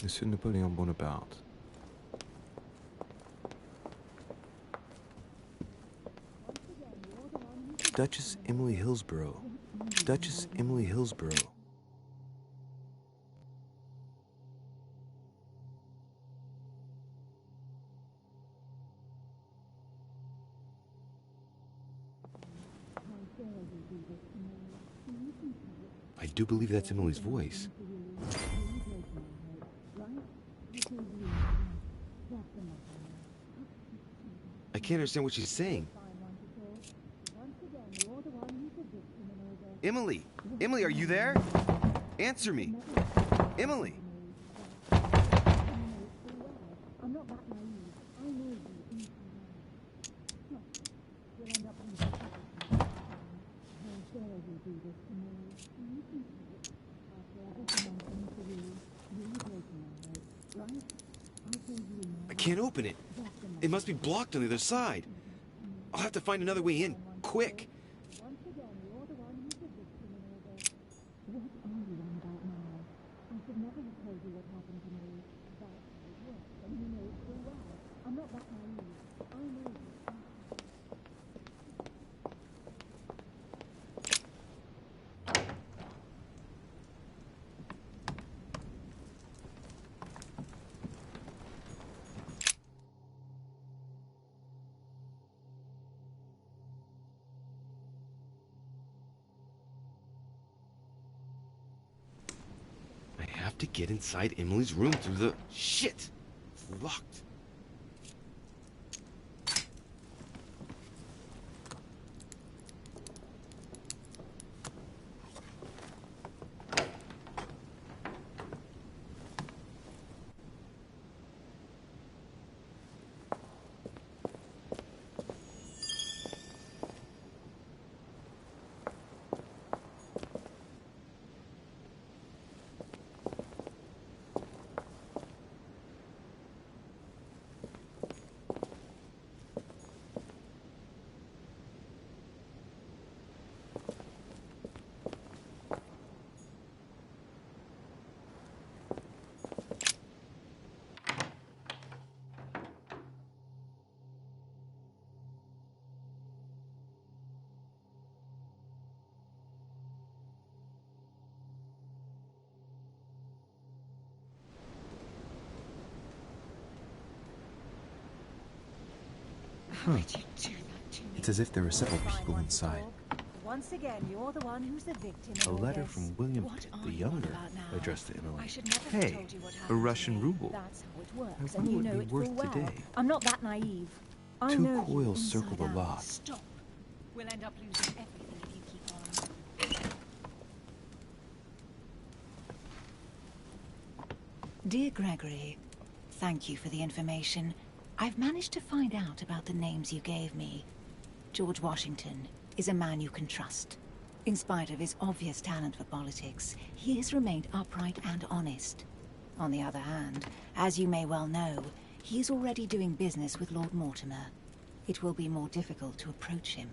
Monsieur Napoleon Bonaparte. Duchess Emily Hillsborough. Duchess Emily Hillsborough. I do believe that's Emily's voice. I can't understand what she's saying. Emily! Emily, are you there? Answer me! Emily! I can't open it. It must be blocked on the other side. I'll have to find another way in, quick. I have to get inside Emily's room through the... Shit! It's locked. It's as if there were several people inside. Once again, you're the one who's the victim. A letter from William Pitt the Younger, addressed to Emily. Hey, a Russian ruble. That's how it works, I and wonder you what know it'd it be worth full well. today. I'm not that naive. I 2 know you coils circle the inside out. lot. Stop. We'll end up losing everything if you keep on. Dear Gregory, thank you for the information. I've managed to find out about the names you gave me. George Washington is a man you can trust. In spite of his obvious talent for politics, he has remained upright and honest. On the other hand, as you may well know, he is already doing business with Lord Mortimer. It will be more difficult to approach him.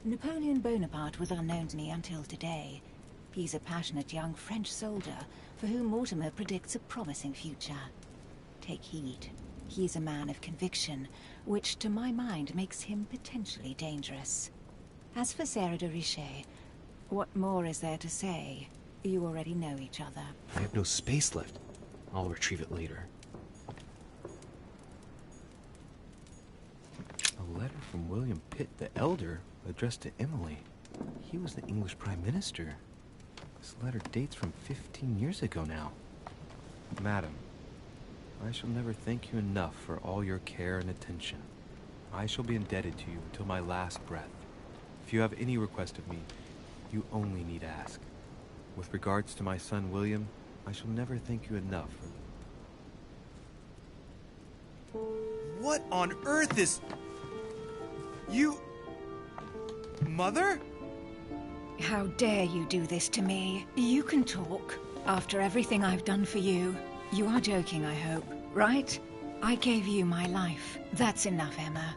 Napoleon Bonaparte was unknown to me until today. He's a passionate young French soldier for whom Mortimer predicts a promising future. Take heed. He is a man of conviction, which to my mind makes him potentially dangerous. As for Sarah de Richet, what more is there to say? You already know each other. I have no space left. I'll retrieve it later. A letter from William Pitt the Elder, addressed to Emily. He was the English Prime Minister. This letter dates from 15 years ago now. Madam, I shall never thank you enough for all your care and attention. I shall be indebted to you until my last breath. If you have any request of me, you only need ask. With regards to my son William, I shall never thank you enough for... What on earth is... You... Mother? How dare you do this to me? You can talk. After everything I've done for you. You are joking, I hope, right? I gave you my life. That's enough, Emma.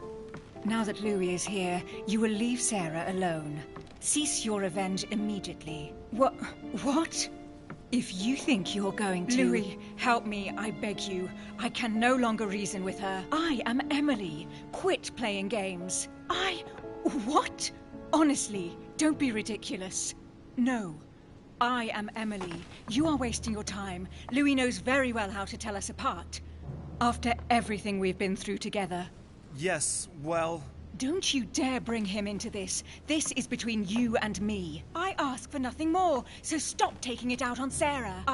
Now that Louis is here, you will leave Sarah alone. Cease your revenge immediately. What? If you think you're going to... Louis, help me, I beg you. I can no longer reason with her. I am Emily. Quit playing games. What? Honestly, don't be ridiculous. No. I am Emily. You are wasting your time. Louis knows very well how to tell us apart. After everything we've been through together. Yes, well... Don't you dare bring him into this. This is between you and me. I ask for nothing more, so stop taking it out on Sarah.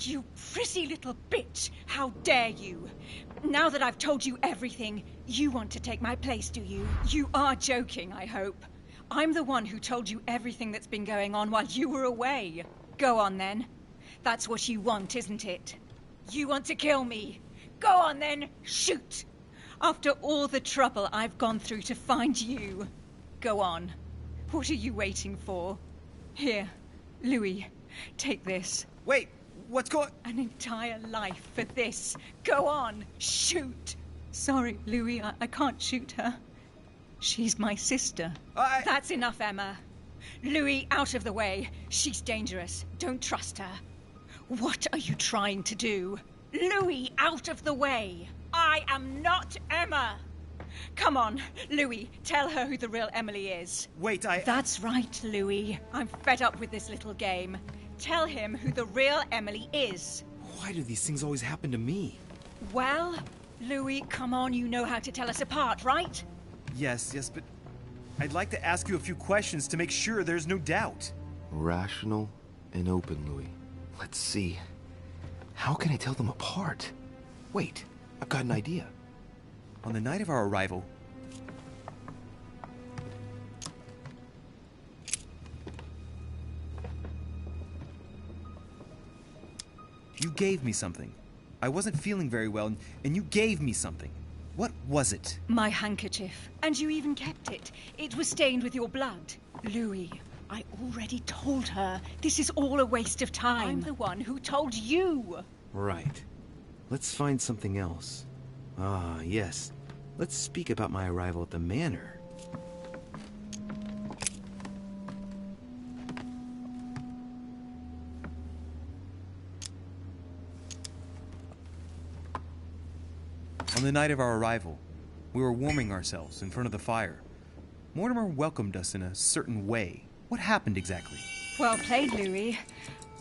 You prissy little bitch! How dare you! Now that I've told you everything, you want to take my place, do you? You are joking, I hope. I'm the one who told you everything that's been going on while you were away. Go on, then. That's what you want, isn't it? You want to kill me. Go on, then. Shoot. After all the trouble I've gone through to find you. Go on. What are you waiting for? Here, Louis, take this. Wait, what's going... An entire life for this. Go on. Shoot. Sorry, Louis, I can't shoot her. She's my sister. That's enough, Emma. Louis, out of the way. She's dangerous. Don't trust her. What are you trying to do? Louis, out of the way. I am not Emma. Come on, Louis, tell her who the real Emily is. Wait, That's right, Louis. I'm fed up with this little game. Tell him who the real Emily is. Why do these things always happen to me? Well, Louis, come on, you know how to tell us apart, right? Yes, but I'd like to ask you a few questions to make sure there's no doubt. Rational and open, Louis. Let's see. How can I tell them apart? Wait, I've got an idea. On the night of our arrival... You gave me something. I wasn't feeling very well, and you gave me something. What was it? My handkerchief. And you even kept it. It was stained with your blood. Louis, I already told her. This is all a waste of time. I'm the one who told you. Right. Let's find something else. Ah, yes. Let's speak about my arrival at the manor. On the night of our arrival, we were warming ourselves in front of the fire. Mortimer welcomed us in a certain way. What happened exactly? Well played, Louis.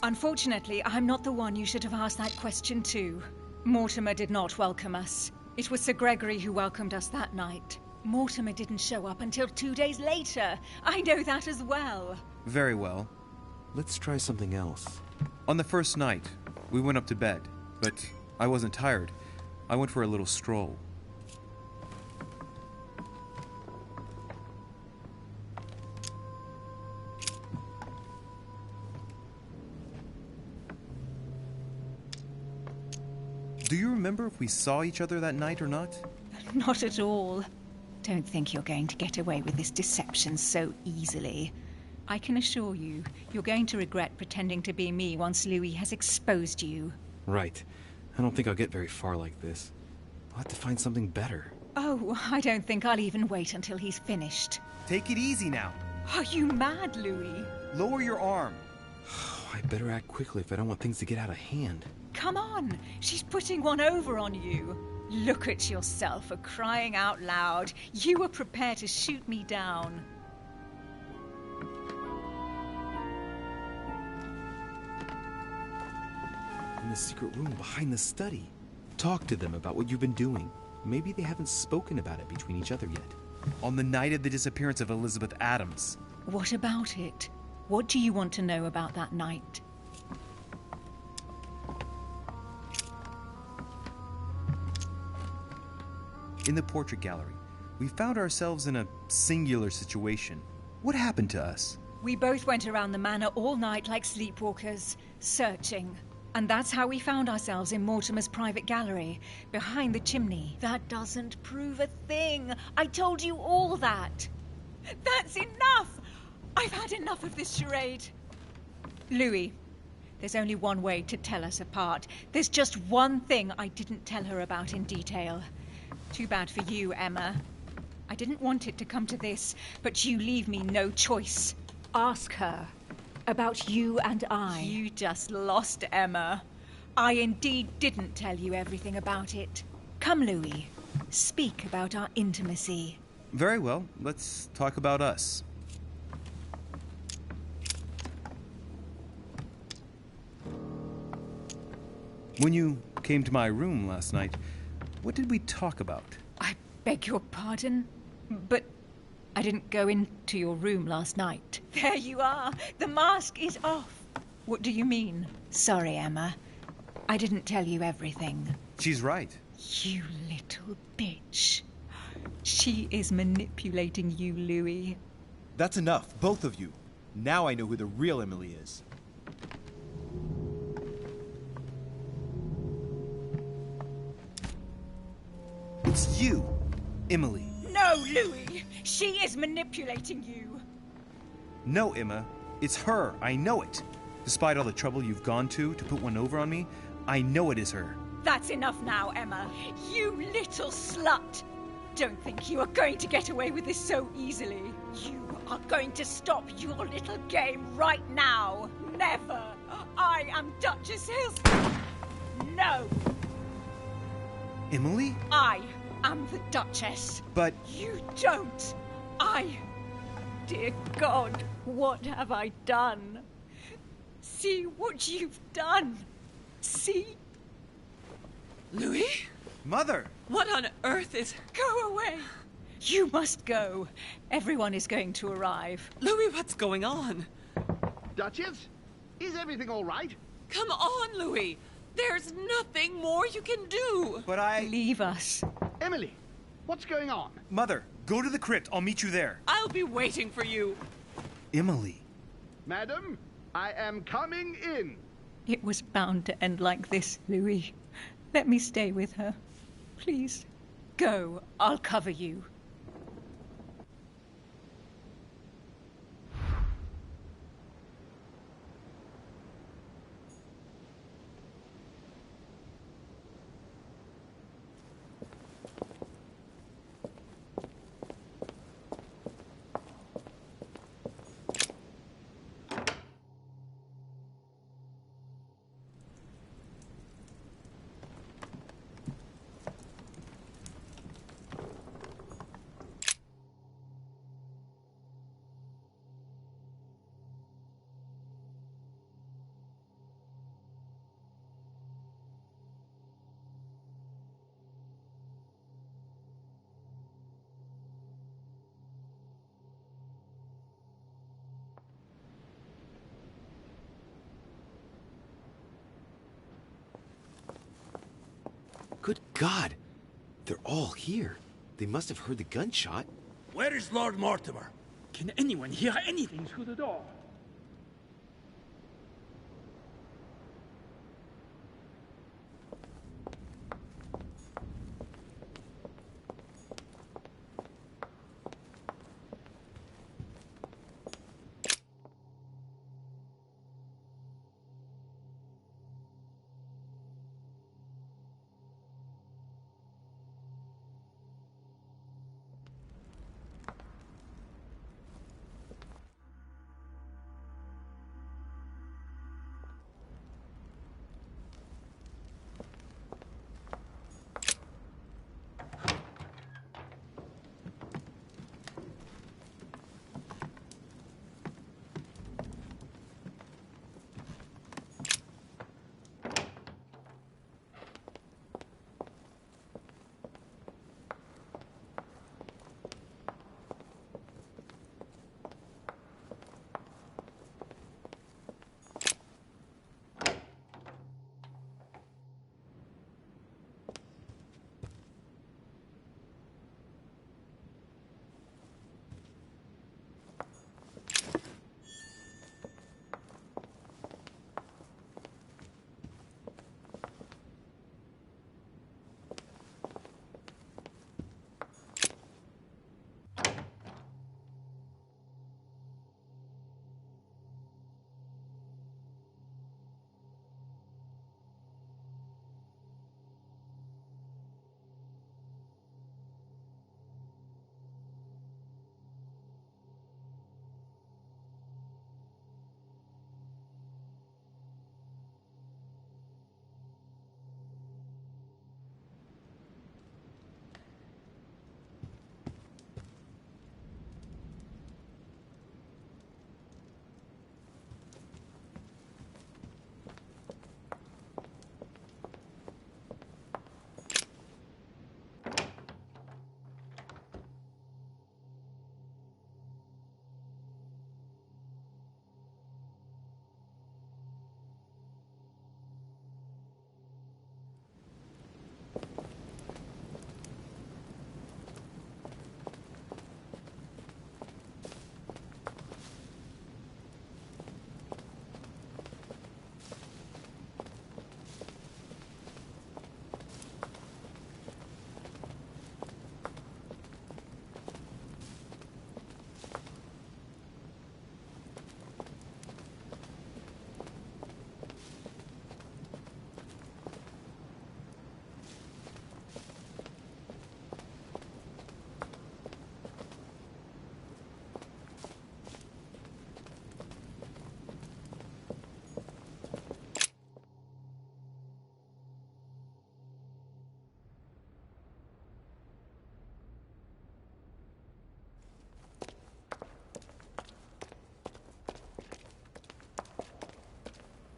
Unfortunately, I'm not the one you should have asked that question to. Mortimer did not welcome us. It was Sir Gregory who welcomed us that night. Mortimer didn't show up until 2 days later. I know that as well. Very well. Let's try something else. On the first night, we went up to bed, but I wasn't tired. I went for a little stroll. Do you remember if we saw each other that night or not? Not at all. Don't think you're going to get away with this deception so easily. I can assure you, you're going to regret pretending to be me once Louis has exposed you. Right. I don't think I'll get very far like this. I'll have to find something better. Oh, I don't think I'll even wait until he's finished. Take it easy now. Are you mad, Louis? Lower your arm. I better act quickly if I don't want things to get out of hand. Come on, she's putting one over on you. Look at yourself for crying out loud. You were prepared to shoot me down. In the secret room behind the study. Talk to them about what you've been doing. Maybe they haven't spoken about it between each other yet. On the night of the disappearance of Elizabeth Adams. What about it? What do you want to know about that night? In the portrait gallery, we found ourselves in a singular situation. What happened to us? We both went around the manor all night like sleepwalkers, searching. And that's how we found ourselves in Mortimer's private gallery, behind the chimney. That doesn't prove a thing. I told you all that. That's enough! I've had enough of this charade. Louis, there's only one way to tell us apart. There's just one thing I didn't tell her about in detail. Too bad for you, Emma. I didn't want it to come to this, but you leave me no choice. Ask her about you and I. You just lost, Emma. I indeed didn't tell you everything about it. Come, Louis. Speak about our intimacy. Very well. Let's talk about us. When you came to my room last night, what did we talk about? I beg your pardon, but I didn't go into your room last night. There you are. The mask is off. What do you mean? Sorry, Emma. I didn't tell you everything. She's right. You little bitch. She is manipulating you, Louis. That's enough, both of you. Now I know who the real Emily is. It's you, Emily. No, Louis! She is manipulating you! No, Emma. It's her. I know it. Despite all the trouble you've gone to put one over on me, I know it is her. That's enough now, Emma. You little slut! Don't think you are going to get away with this so easily. You are going to stop your little game right now. Never! I am Duchess Hills. No! Emily? I am the Duchess. But... You don't. Dear God, what have I done? See what you've done. See? Louis? Mother! What on earth is... Go away. You must go. Everyone is going to arrive. Louis, what's going on? Duchess? Is everything all right? Come on, Louis. There's nothing more you can do. But Leave us. Emily, what's going on? Mother, go to the crypt. I'll meet you there. I'll be waiting for you. Emily. Madam, I am coming in. It was bound to end like this, Louis. Let me stay with her. Please. Go. I'll cover you. Good God! They're all here. They must have heard the gunshot. Where is Lord Mortimer? Can anyone hear anything through the door?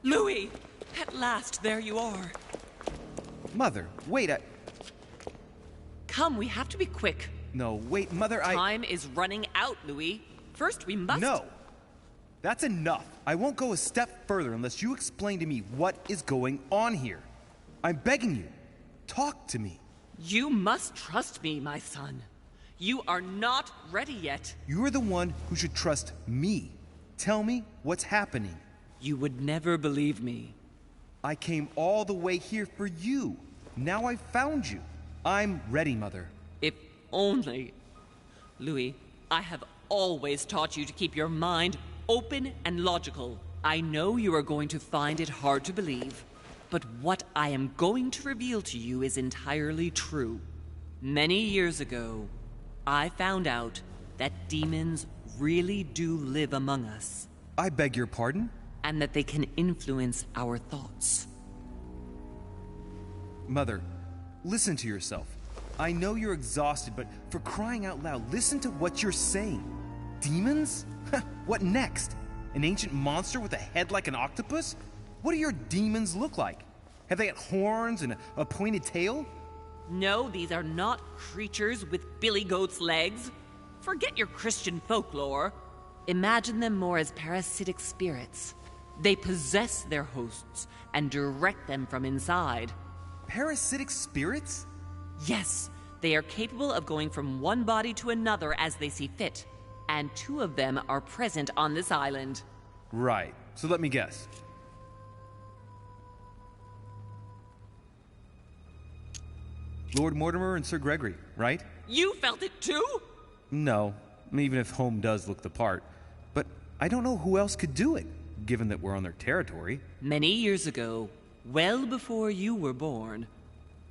Louis! At last, there you are. Mother, wait, Come, we have to be quick. No, wait, Mother, Time is running out, Louis. First, we must... No! That's enough. I won't go a step further unless you explain to me what is going on here. I'm begging you. Talk to me. You must trust me, my son. You are not ready yet. You're the one who should trust me. Tell me what's happening. You would never believe me. I came all the way here for you. Now I've found you. I'm ready, Mother. If only... Louis, I have always taught you to keep your mind open and logical. I know you are going to find it hard to believe, but what I am going to reveal to you is entirely true. Many years ago, I found out that demons really do live among us. I beg your pardon? And that they can influence our thoughts. Mother, listen to yourself. I know you're exhausted, but for crying out loud, listen to what you're saying. Demons? What next? An ancient monster with a head like an octopus? What do your demons look like? Have they got horns and a pointed tail? No, these are not creatures with billy goat's legs. Forget your Christian folklore. Imagine them more as parasitic spirits. They possess their hosts and direct them from inside. parasitic spirits? Yes, they are capable of going from one body to another as they see fit. And 2 of them are present on this island. Right. So let me guess. Lord Mortimer and Sir Gregory, right? You felt it too? No, even if Home does look the part. But I don't know who else could do it, given that we're on their territory. Many years ago, well before you were born,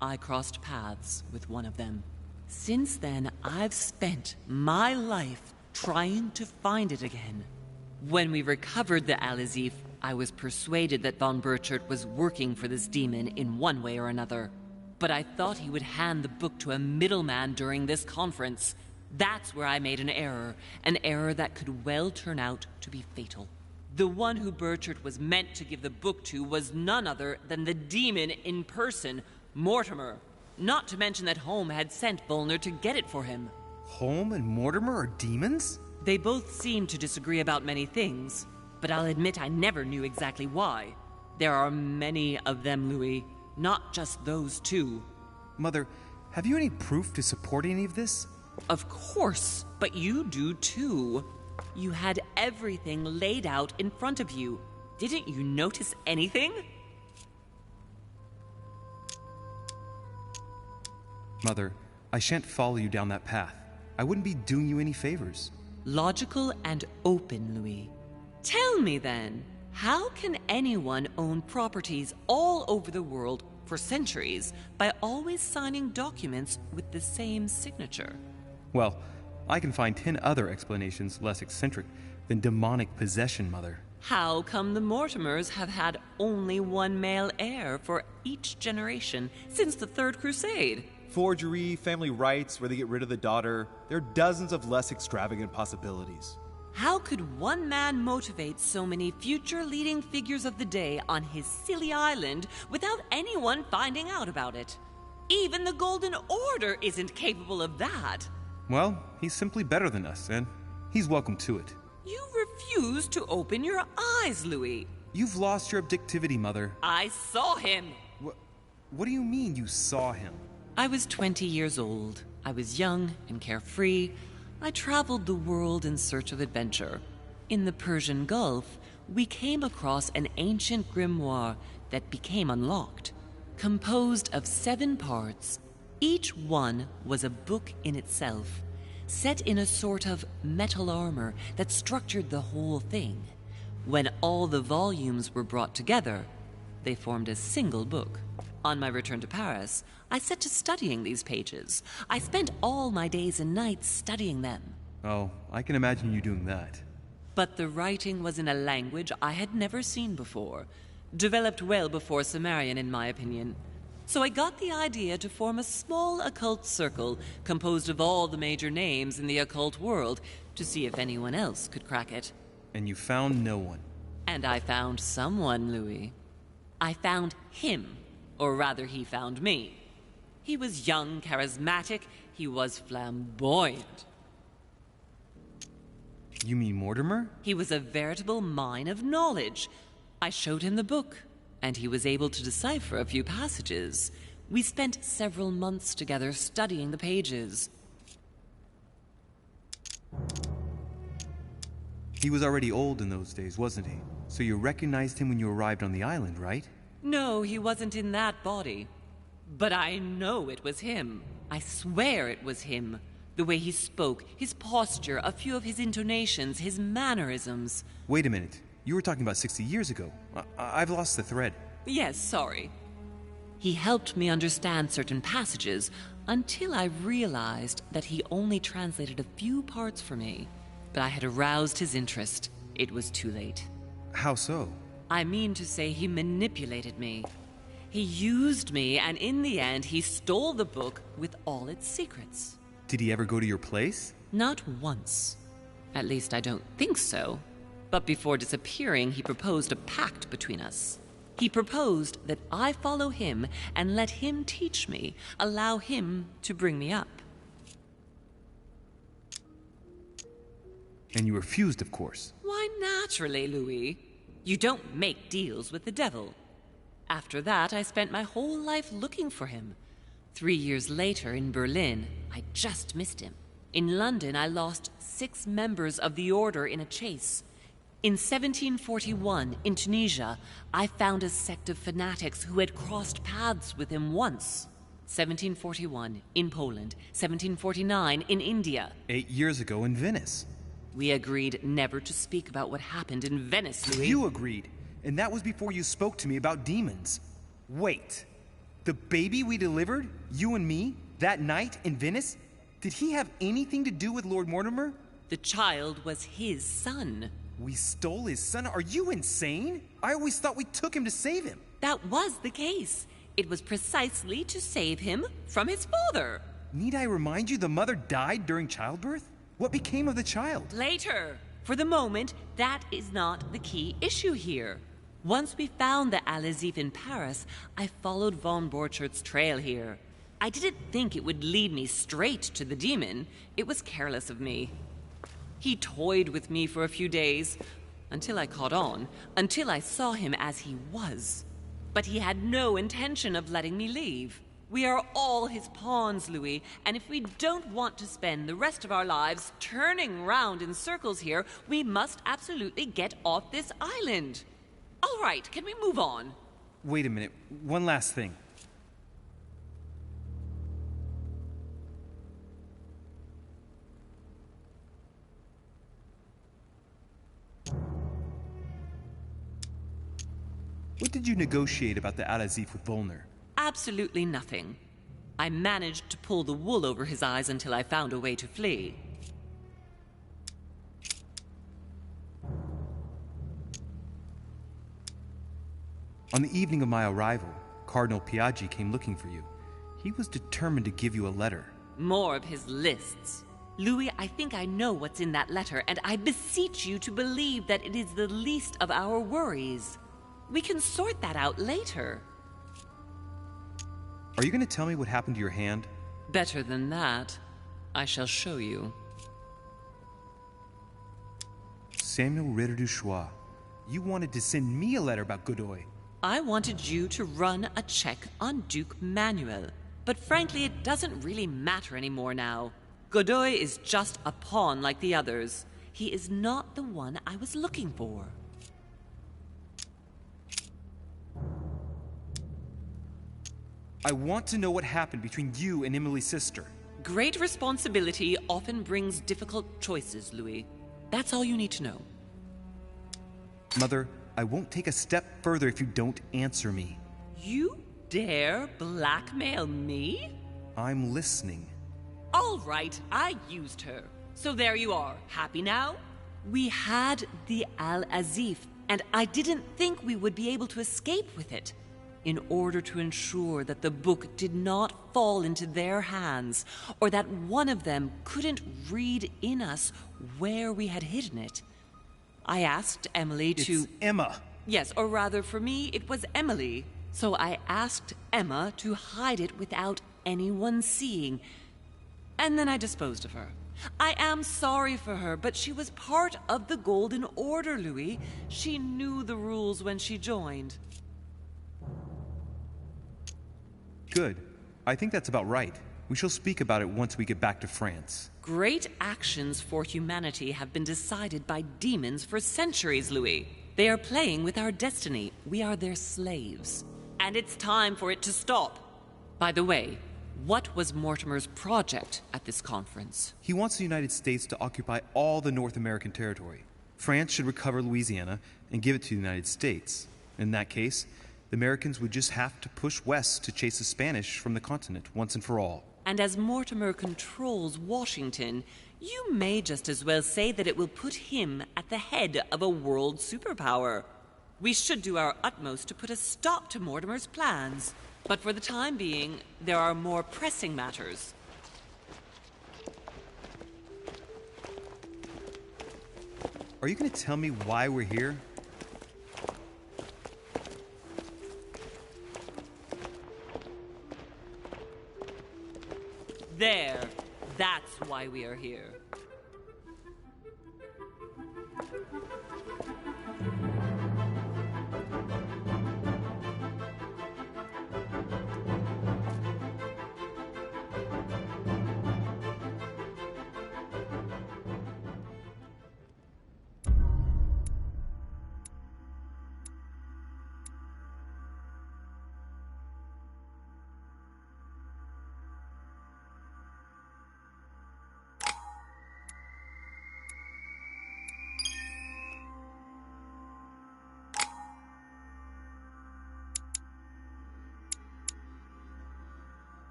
I crossed paths with one of them. Since then, I've spent my life trying to find it again. When we recovered the Alizif, I was persuaded that von Burchard was working for this demon in one way or another. But I thought he would hand the book to a middleman during this conference. That's where I made an error that could well turn out to be fatal. The one who Burchard was meant to give the book to was none other than the demon in person, Mortimer. Not to mention that Home had sent Volner to get it for him. Home and Mortimer are demons? They both seem to disagree about many things, but I'll admit I never knew exactly why. There are many of them, Louis, not just those 2. Mother, have you any proof to support any of this? Of course, but you do too. You had everything laid out in front of you. Didn't you notice anything? Mother, I shan't follow you down that path. I wouldn't be doing you any favors. Logical and open, Louis. Tell me then, how can anyone own properties all over the world for centuries by always signing documents with the same signature? Well, I can find 10 other explanations less eccentric than demonic possession, Mother. How come the Mortimers have had only one male heir for each generation since the Third Crusade? Forgery, family rights, where they get rid of the daughter. There are dozens of less extravagant possibilities. How could one man motivate so many future leading figures of the day on his silly island without anyone finding out about it? Even the Golden Order isn't capable of that. Well, he's simply better than us, and he's welcome to it. You refuse to open your eyes, Louis. You've lost your objectivity, Mother. I saw him. What do you mean you saw him? I was 20 years old. I was young and carefree. I traveled the world in search of adventure. In the Persian Gulf, we came across an ancient grimoire that became unlocked. Composed of 7 parts, each one was a book in itself, set in a sort of metal armor that structured the whole thing. When all the volumes were brought together, they formed a single book. On my return to Paris, I set to studying these pages. I spent all my days and nights studying them. Oh, I can imagine you doing that. But the writing was in a language I had never seen before, developed well before Sumerian, in my opinion. So I got the idea to form a small occult circle composed of all the major names in the occult world to see if anyone else could crack it. And you found no one. And I found someone, Louis. I found him. Or rather, he found me. He was young, charismatic. He was flamboyant. You mean Mortimer? He was a veritable mine of knowledge. I showed him the book, and he was able to decipher a few passages. We spent several months together studying the pages. He was already old in those days, wasn't he? So you recognized him when you arrived on the island, right? No, he wasn't in that body. But I know it was him. I swear it was him. The way he spoke, his posture, a few of his intonations, his mannerisms. Wait a minute. You were talking about 60 years ago. I've lost the thread. Yes, sorry. He helped me understand certain passages until I realized that he only translated a few parts for me. But I had aroused his interest. It was too late. How so? I mean to say he manipulated me. He used me, and in the end, he stole the book with all its secrets. Did he ever go to your place? Not once. At least I don't think so. But before disappearing, he proposed a pact between us. He proposed that I follow him and let him teach me, allow him to bring me up. And you refused, of course. Why, naturally, Louis. You don't make deals with the devil. After that, I spent my whole life looking for him. 3 years later, in Berlin, I just missed him. In London, I lost 6 members of the Order in a chase. In 1741, in Tunisia, I found a sect of fanatics who had crossed paths with him once. 1741, in Poland. 1749, in India. 8 years ago in Venice. We agreed never to speak about what happened in Venice, Louis. You agreed, and that was before you spoke to me about demons. Wait, the baby we delivered, you and me, that night in Venice, did he have anything to do with Lord Mortimer? The child was his son. We stole his son? Are you insane? I always thought we took him to save him. That was the case. It was precisely to save him from his father. Need I remind you the mother died during childbirth? What became of the child? Later. For the moment, that is not the key issue here. Once we found the Al-Azif in Paris, I followed von Borchart's trail here. I didn't think it would lead me straight to the demon. It was careless of me. He toyed with me for a few days, until I caught on, until I saw him as he was. But he had no intention of letting me leave. We are all his pawns, Louis, and if we don't want to spend the rest of our lives turning round in circles here, we must absolutely get off this island. All right, can we move on? Wait a minute, one last thing. What did you negotiate about the Al-Azif with Volner? Absolutely nothing. I managed to pull the wool over his eyes until I found a way to flee. On the evening of my arrival, Cardinal Piaggi came looking for you. He was determined to give you a letter. More of his lists. Louis, I think I know what's in that letter, and I beseech you to believe that it is the least of our worries. We can sort that out later. Are you going to tell me what happened to your hand? Better than that. I shall show you. Samuel Ritter du Choix, you wanted to send me a letter about Godoy. I wanted you to run a check on Duke Manuel. But frankly, it doesn't really matter anymore now. Godoy is just a pawn like the others. He is not the one I was looking for. I want to know what happened between you and Emily's sister. Great responsibility often brings difficult choices, Louis. That's all you need to know. Mother, I won't take a step further if you don't answer me. You dare blackmail me? I'm listening. All right, I used her. So there you are. Happy now? We had the Al-Azif, and I didn't think we would be able to escape with it. In order to ensure that the book did not fall into their hands, or that one of them couldn't read in us where we had hidden it, I asked Emily to... It's Emma. Yes, or rather for me, it was Emily. So I asked Emma to hide it without anyone seeing, and then I disposed of her. I am sorry for her, but she was part of the Golden Order, Louis. She knew the rules when she joined. Good. I think that's about right. We shall speak about it once we get back to France. Great actions for humanity have been decided by demons for centuries, Louis. They are playing with our destiny. We are their slaves. And it's time for it to stop. By the way, what was Mortimer's project at this conference? He wants the United States to occupy all the North American territory. France should recover Louisiana and give it to the United States. In that case, the Americans would just have to push west to chase the Spanish from the continent once and for all. And as Mortimer controls Washington, you may just as well say that it will put him at the head of a world superpower. We should do our utmost to put a stop to Mortimer's plans. But for the time being, there are more pressing matters. Are you going to tell me why we're here? There. That's why we are here.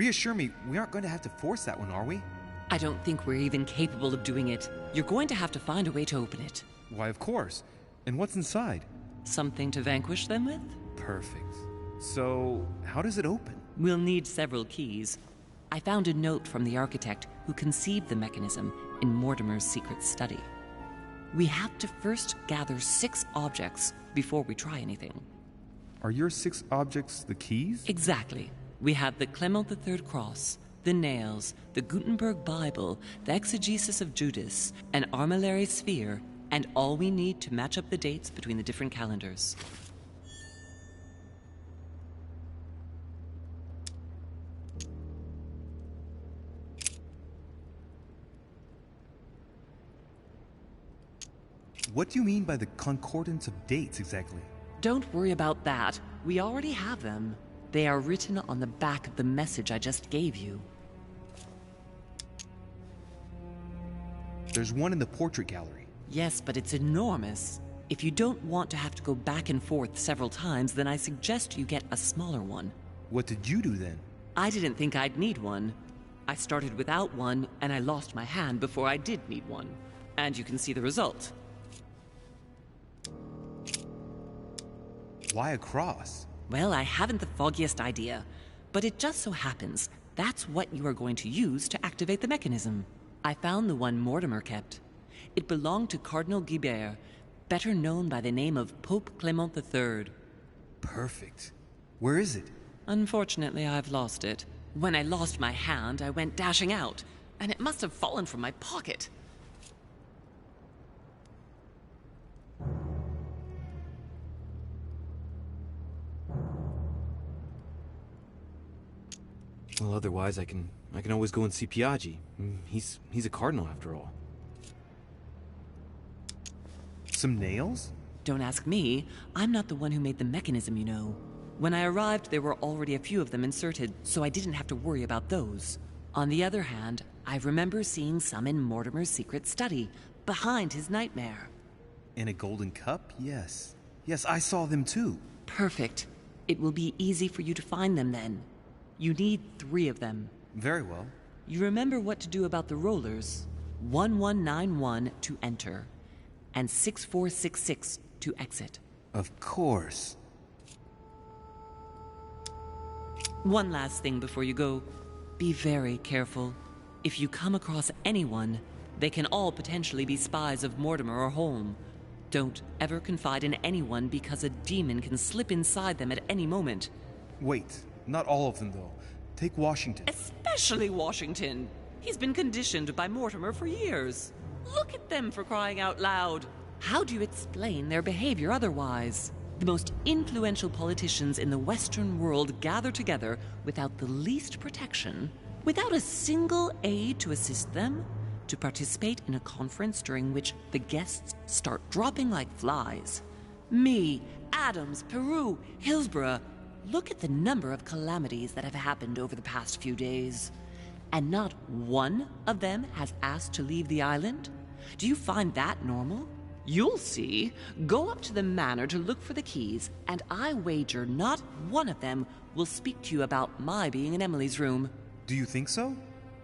Reassure me, we aren't going to have to force that one, are we? I don't think we're even capable of doing it. You're going to have to find a way to open it. Why, of course. And what's inside? Something to vanquish them with? Perfect. So, how does it open? We'll need several keys. I found a note from the architect who conceived the mechanism in Mortimer's secret study. We have to first gather 6 objects before we try anything. Are your 6 objects the keys? Exactly. We have the Clement III cross, the nails, the Gutenberg Bible, the exegesis of Judas, an armillary sphere, and all we need to match up the dates between the different calendars. What do you mean by the concordance of dates exactly? Don't worry about that. We already have them. They are written on the back of the message I just gave you. There's one in the portrait gallery. Yes, but it's enormous. If you don't want to have to go back and forth several times, then I suggest you get a smaller one. What did you do then? I didn't think I'd need one. I started without one, and I lost my hand before I did need one. And you can see the result. Why a cross? Well, I haven't the foggiest idea, but it just so happens that's what you are going to use to activate the mechanism. I found the one Mortimer kept. It belonged to Cardinal Guibert, better known by the name of Pope Clement III. Perfect. Where is it? Unfortunately, I've lost it. When I lost my hand, I went dashing out, and it must have fallen from my pocket. Well, otherwise I can always go and see Piaggi. He's a cardinal after all. Some nails? Don't ask me. I'm not the one who made the mechanism, you know. When I arrived, there were already a few of them inserted, so I didn't have to worry about those. On the other hand, I remember seeing some in Mortimer's secret study, behind his nightmare. In a golden cup? Yes. Yes, I saw them too. Perfect. It will be easy for you to find them then. You need 3 of them. Very well. You remember what to do about the rollers. 1191 to enter, and 6466 to exit. Of course. One last thing before you go. Be very careful. If you come across anyone, they can all potentially be spies of Mortimer or Holm. Don't ever confide in anyone because a demon can slip inside them at any moment. Wait, not all of them though. Take Washington. Especially Washington. He's been conditioned by Mortimer for years. Look at them, for crying out loud. How do you explain their behavior otherwise? The most influential politicians in the Western world gather together without the least protection, without a single aid to assist them, to participate in a conference during which the guests start dropping like flies. Me, Adams, Peru, Hillsborough. Look at the number of calamities that have happened over the past few days. And not one of them has asked to leave the island? Do you find that normal? You'll see. Go up to the manor to look for the keys, and I wager not one of them will speak to you about my being in Emily's room. Do you think so?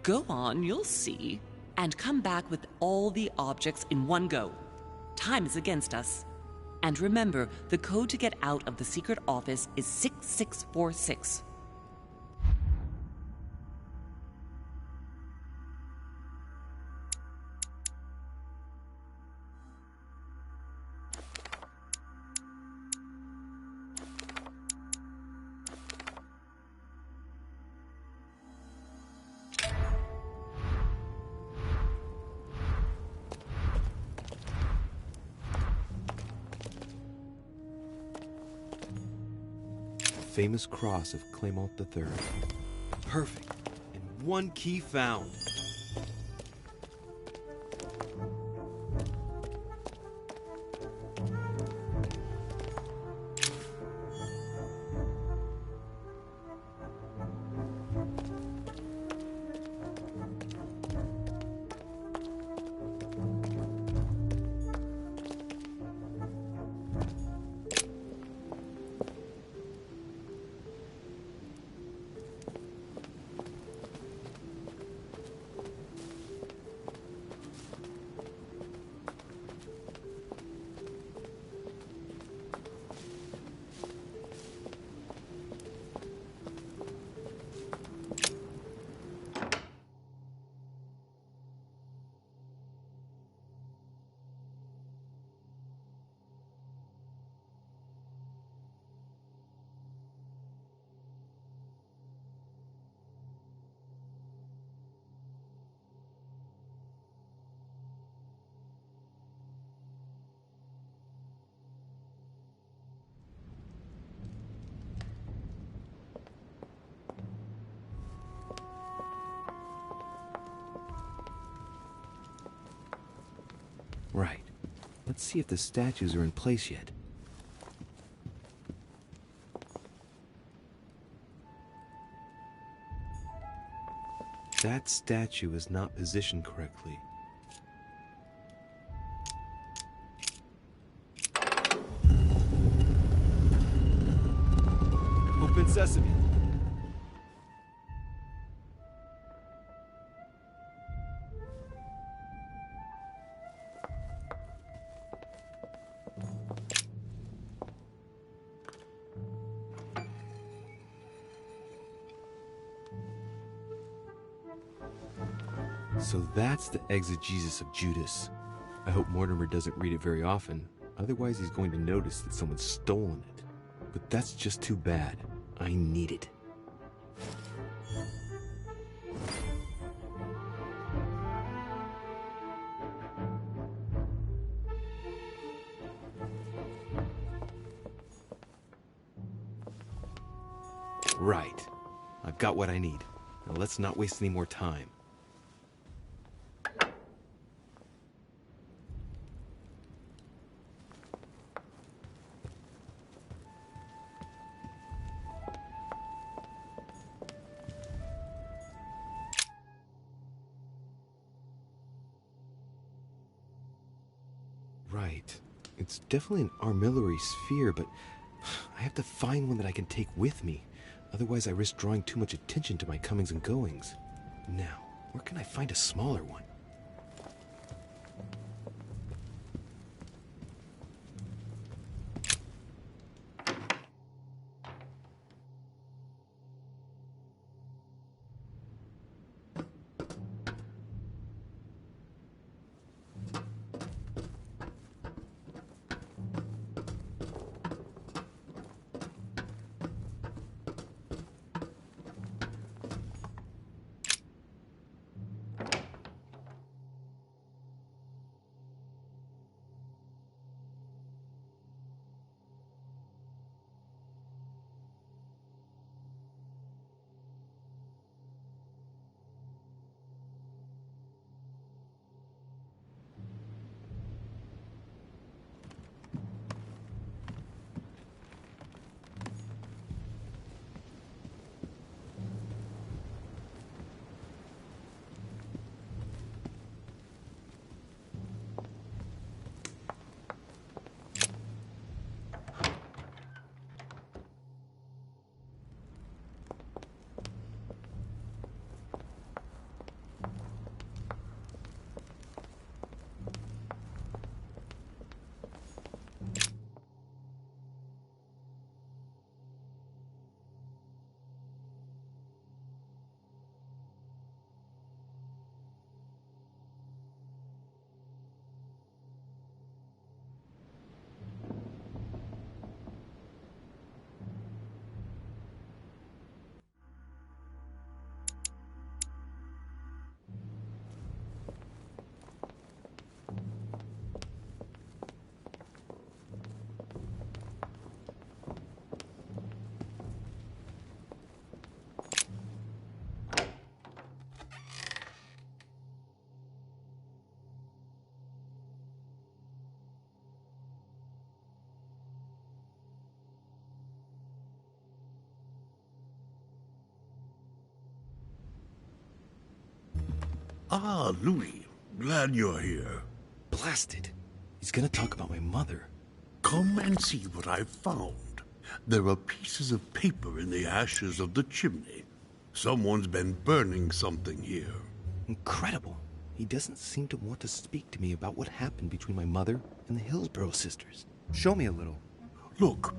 Go on, you'll see. And come back with all the objects in one go. Time is against us. And remember, the code to get out of the secret office is 6646. Famous cross of Clement III. Perfect. And one key found. Right. Let's see if the statues are in place yet. That statue is not positioned correctly. Open sesame. So that's the exegesis of Judas. I hope Mortimer doesn't read it very often, otherwise he's going to notice that someone's stolen it. But that's just too bad. I need it. Right. I've got what I need. Now let's not waste any more time. Right. It's definitely an armillary sphere, but I have to find one that I can take with me. Otherwise, I risk drawing too much attention to my comings and goings. Now, where can I find a smaller one? Ah, Louis. Glad you're here. Blasted. He's gonna talk about my mother. Come and see what I've found. There are pieces of paper in the ashes of the chimney. Someone's been burning something here. Incredible. He doesn't seem to want to speak to me about what happened between my mother and the Hillsborough sisters. Show me a little. Look,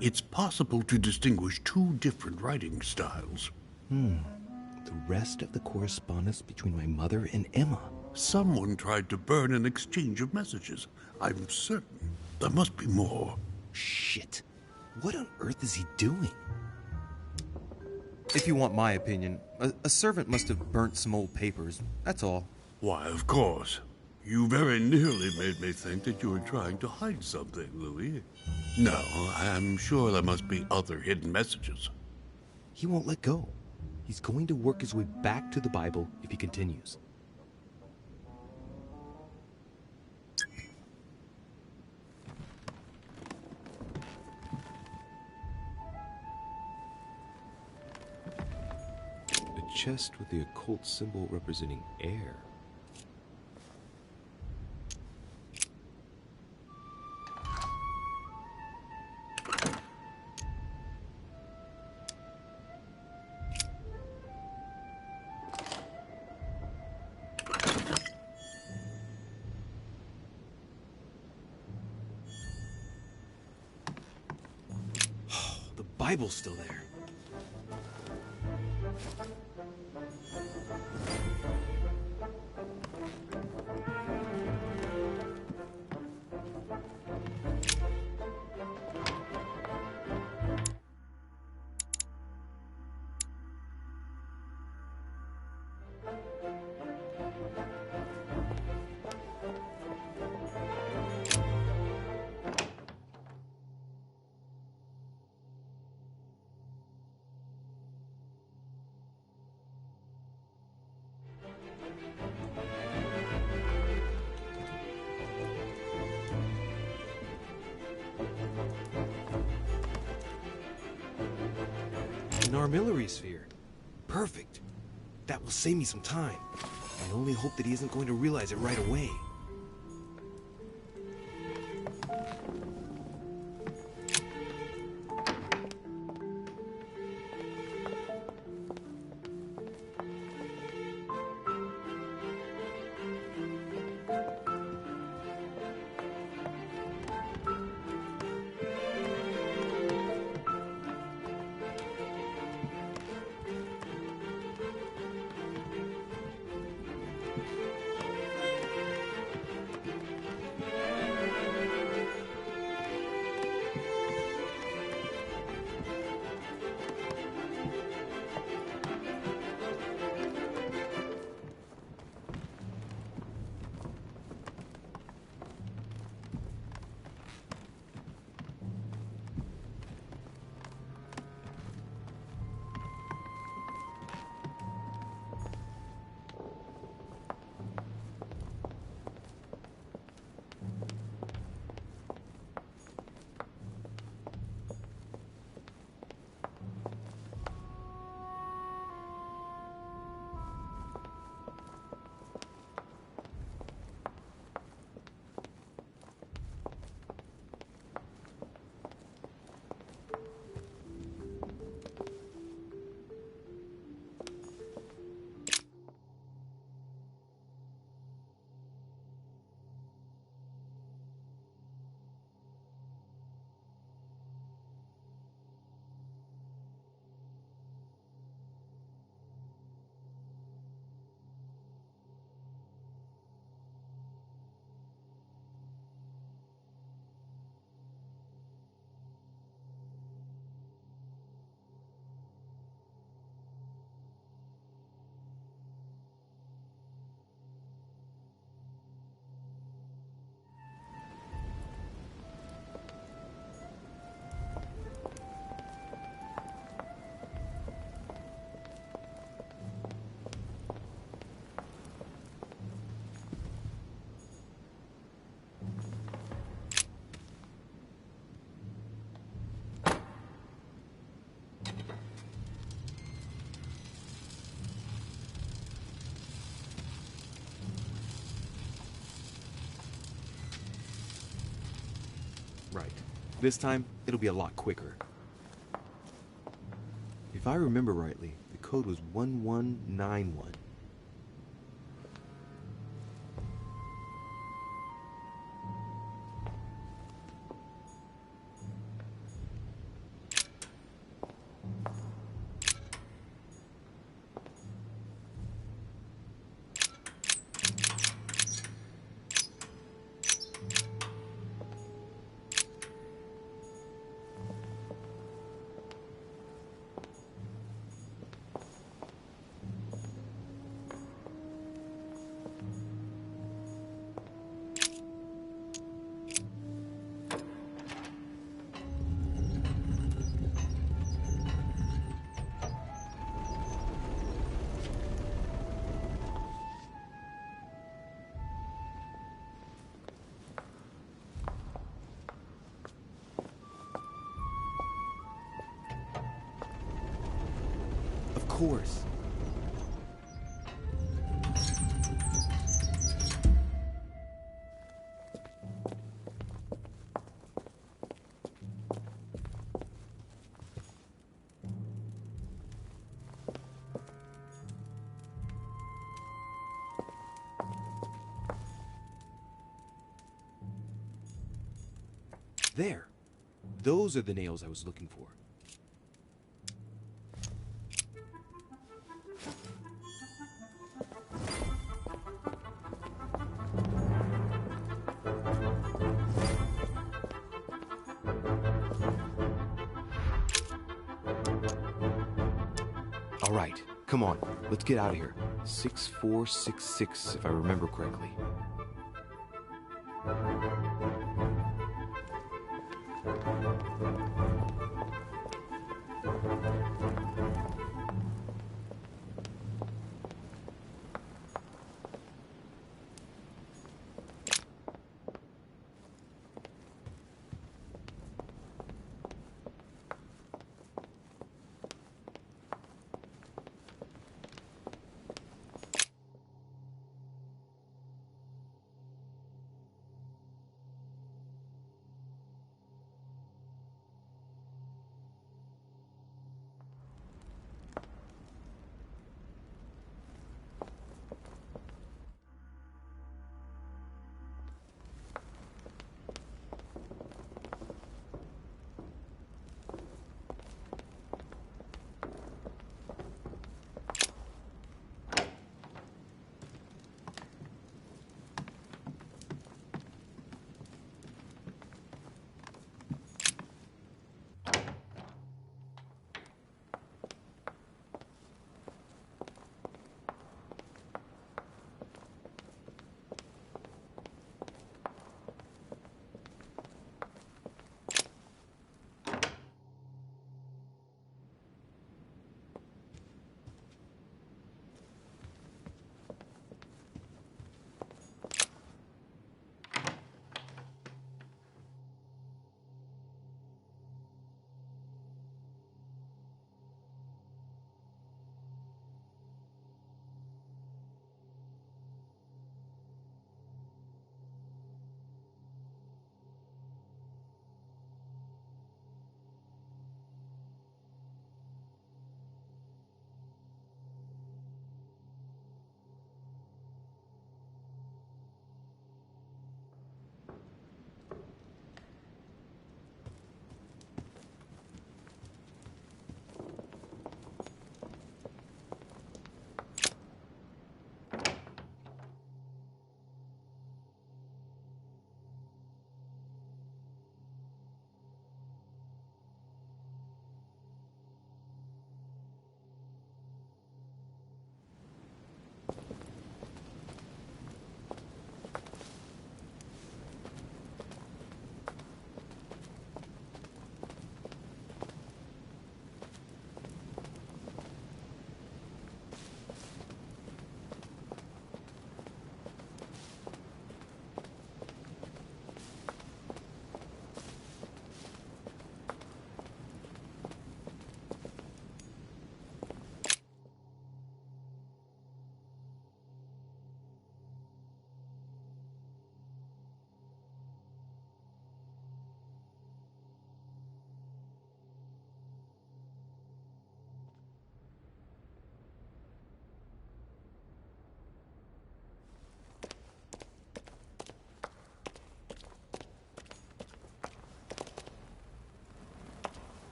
it's possible to distinguish two different writing styles. The rest of the correspondence between my mother and Emma. Someone tried to burn an exchange of messages. I'm certain there must be more. Shit. What on earth is he doing? If you want my opinion, a servant must have burnt some old papers. That's all. Why, of course. You very nearly made me think that you were trying to hide something, Louis. No, I'm sure there must be other hidden messages. He won't let go. He's going to work his way back to the Bible if he continues. chest with the occult symbol representing air. The Bible's still there. An armillary sphere. Perfect. That will save me some time. I only hope that he isn't going to realize it right away. Right. This time, it'll be a lot quicker. If I remember rightly, the code was 1191. Of course. There. Those are the nails I was looking for. All right, come on, let's get out of here. 6466, if I remember correctly.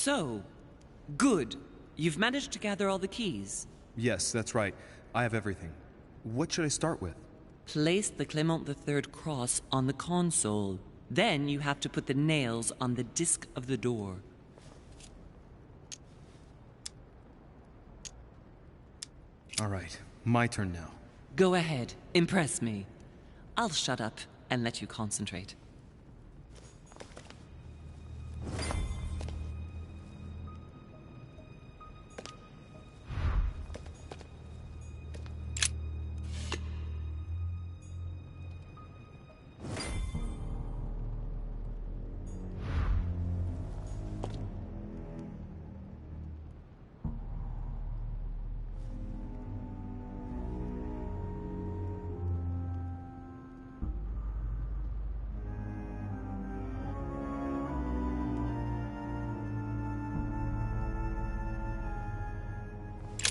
So, good. You've managed to gather all the keys. Yes, that's right. I have everything. What should I start with? Place the Clement III cross on the console. Then you have to put the nails on the disc of the door. All right, my turn now. Go ahead, impress me. I'll shut up and let you concentrate.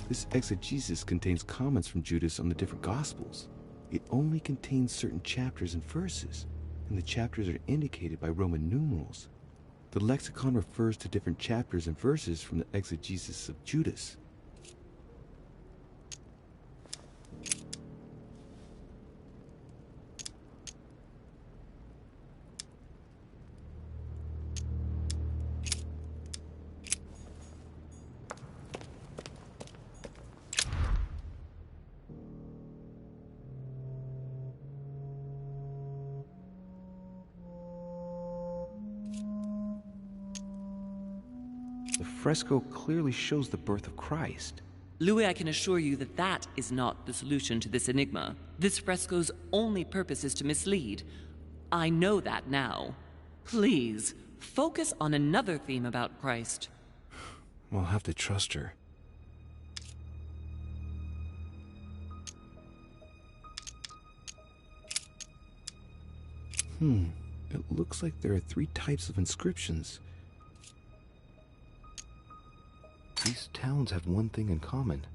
This exegesis contains comments from Judas on the different Gospels. It only contains certain chapters and verses, and the chapters are indicated by Roman numerals. The lexicon refers to different chapters and verses from the exegesis of Judas. The fresco clearly shows the birth of Christ. Louis, I can assure you that that is not the solution to this enigma. This fresco's only purpose is to mislead. I know that now. Please, focus on another theme about Christ. Well, I'll have to trust her. It looks like there are 3 types of inscriptions. These towns have one thing in common.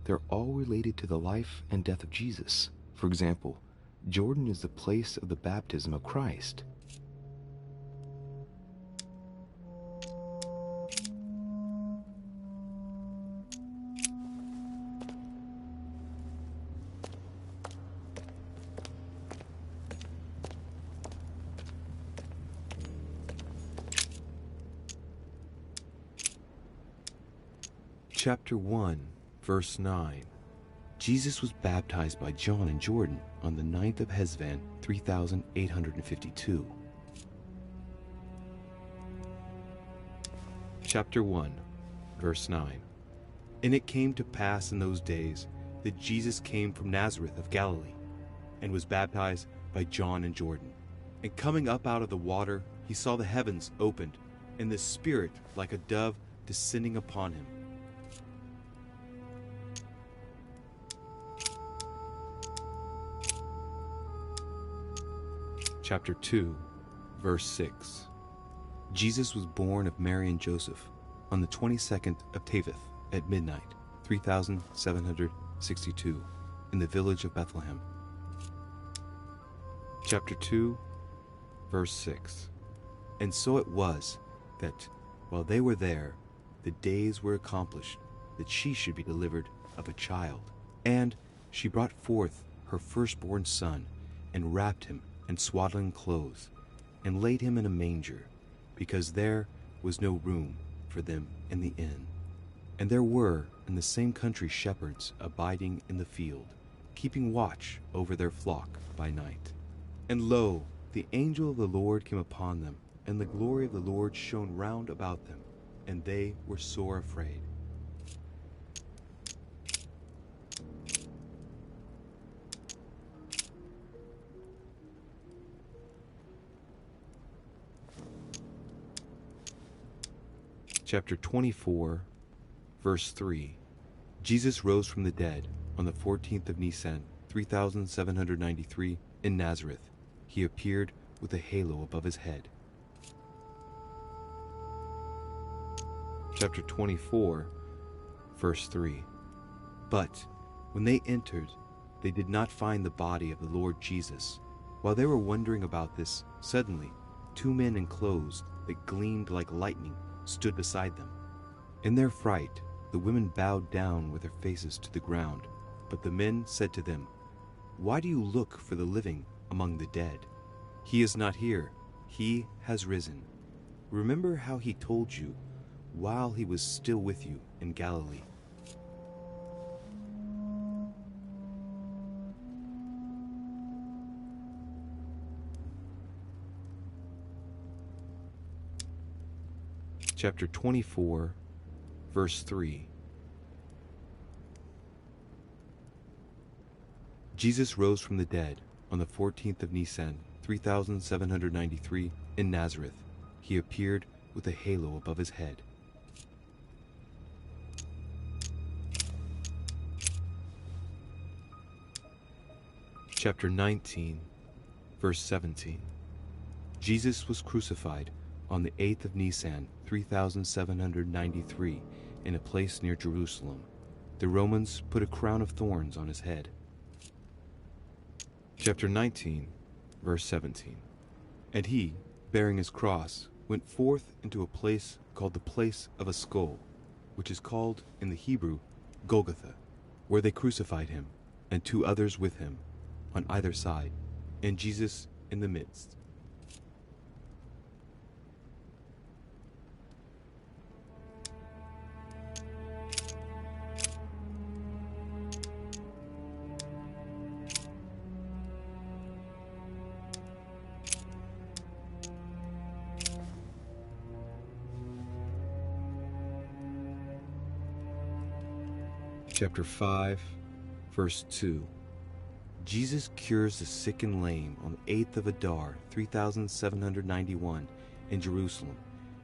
They're all related to the life and death of Jesus. For example, Jordan is the place of the baptism of Christ. Chapter 1, verse 9. Jesus was baptized by John in Jordan on the 9th of Hesvan, 3852. Chapter 1, verse 9. And it came to pass in those days that Jesus came from Nazareth of Galilee, and was baptized by John in Jordan. And coming up out of the water, he saw the heavens opened, and the Spirit like a dove descending upon him. Chapter 2, verse 6. Jesus was born of Mary and Joseph on the 22nd of Tebeth at midnight, 3762, in the village of Bethlehem. Chapter 2, verse 6. And so it was that, while they were there, the days were accomplished that she should be delivered of a child. And she brought forth her firstborn son, and wrapped him in swaddling clothes, and laid him in a manger, because there was no room for them in the inn. And there were in the same country shepherds abiding in the field, keeping watch over their flock by night. And lo, the angel of the Lord came upon them, and the glory of the Lord shone round about them, and they were sore afraid. Chapter 24, verse 3. Jesus rose from the dead on the 14th of Nisan, 3793, in Nazareth. He appeared with a halo above his head. Chapter 24, verse 3. But when they entered, they did not find the body of the Lord Jesus. While they were wondering about this, suddenly 2 men in clothes that gleamed like lightning stood beside them. In their fright, the women bowed down with their faces to the ground. But the men said to them, "Why do you look for the living among the dead? He is not here. He has risen. Remember how he told you while he was still with you in Galilee." chapter 24, verse 3. Jesus rose from the dead on the 14th of Nisan, 3793, in Nazareth. He appeared with a halo above his head. Chapter 19, verse 17. Jesus was crucified on the 8th of Nisan, 3793, in a place near Jerusalem. The Romans put a crown of thorns on his head. Chapter 19, verse 17. And he, bearing his cross, went forth into a place called the place of a skull, which is called in the Hebrew Golgotha, where they crucified him, and 2 others with him, on either side, and Jesus in the midst. Chapter 5, verse 2. Jesus cures the sick and lame on the 8th of Adar, 3791, in Jerusalem,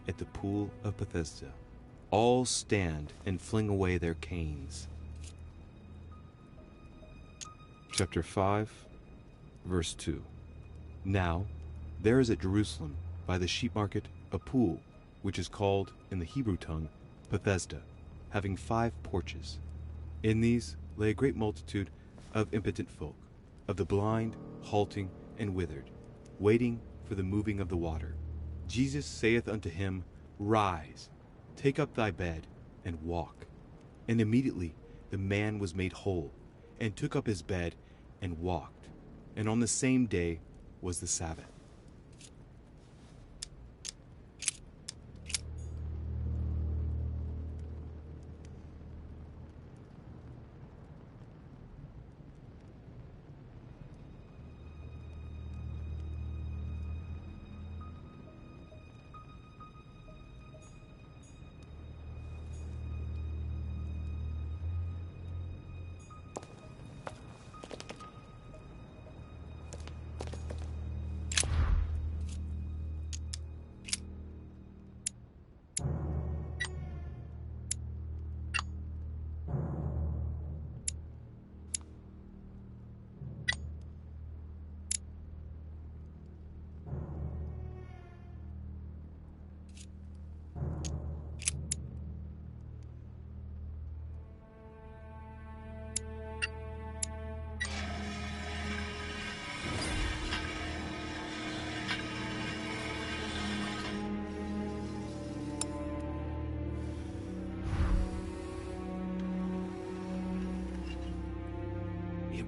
at the pool of Bethesda. All stand and fling away their canes. Chapter 5, verse 2. Now, there is at Jerusalem, by the sheep market, a pool, which is called, in the Hebrew tongue, Bethesda, having 5 porches. In these lay a great multitude of impotent folk, of the blind, halting, and withered, waiting for the moving of the water. Jesus saith unto him, Rise, take up thy bed, and walk. And immediately the man was made whole, and took up his bed, and walked. And on the same day was the Sabbath.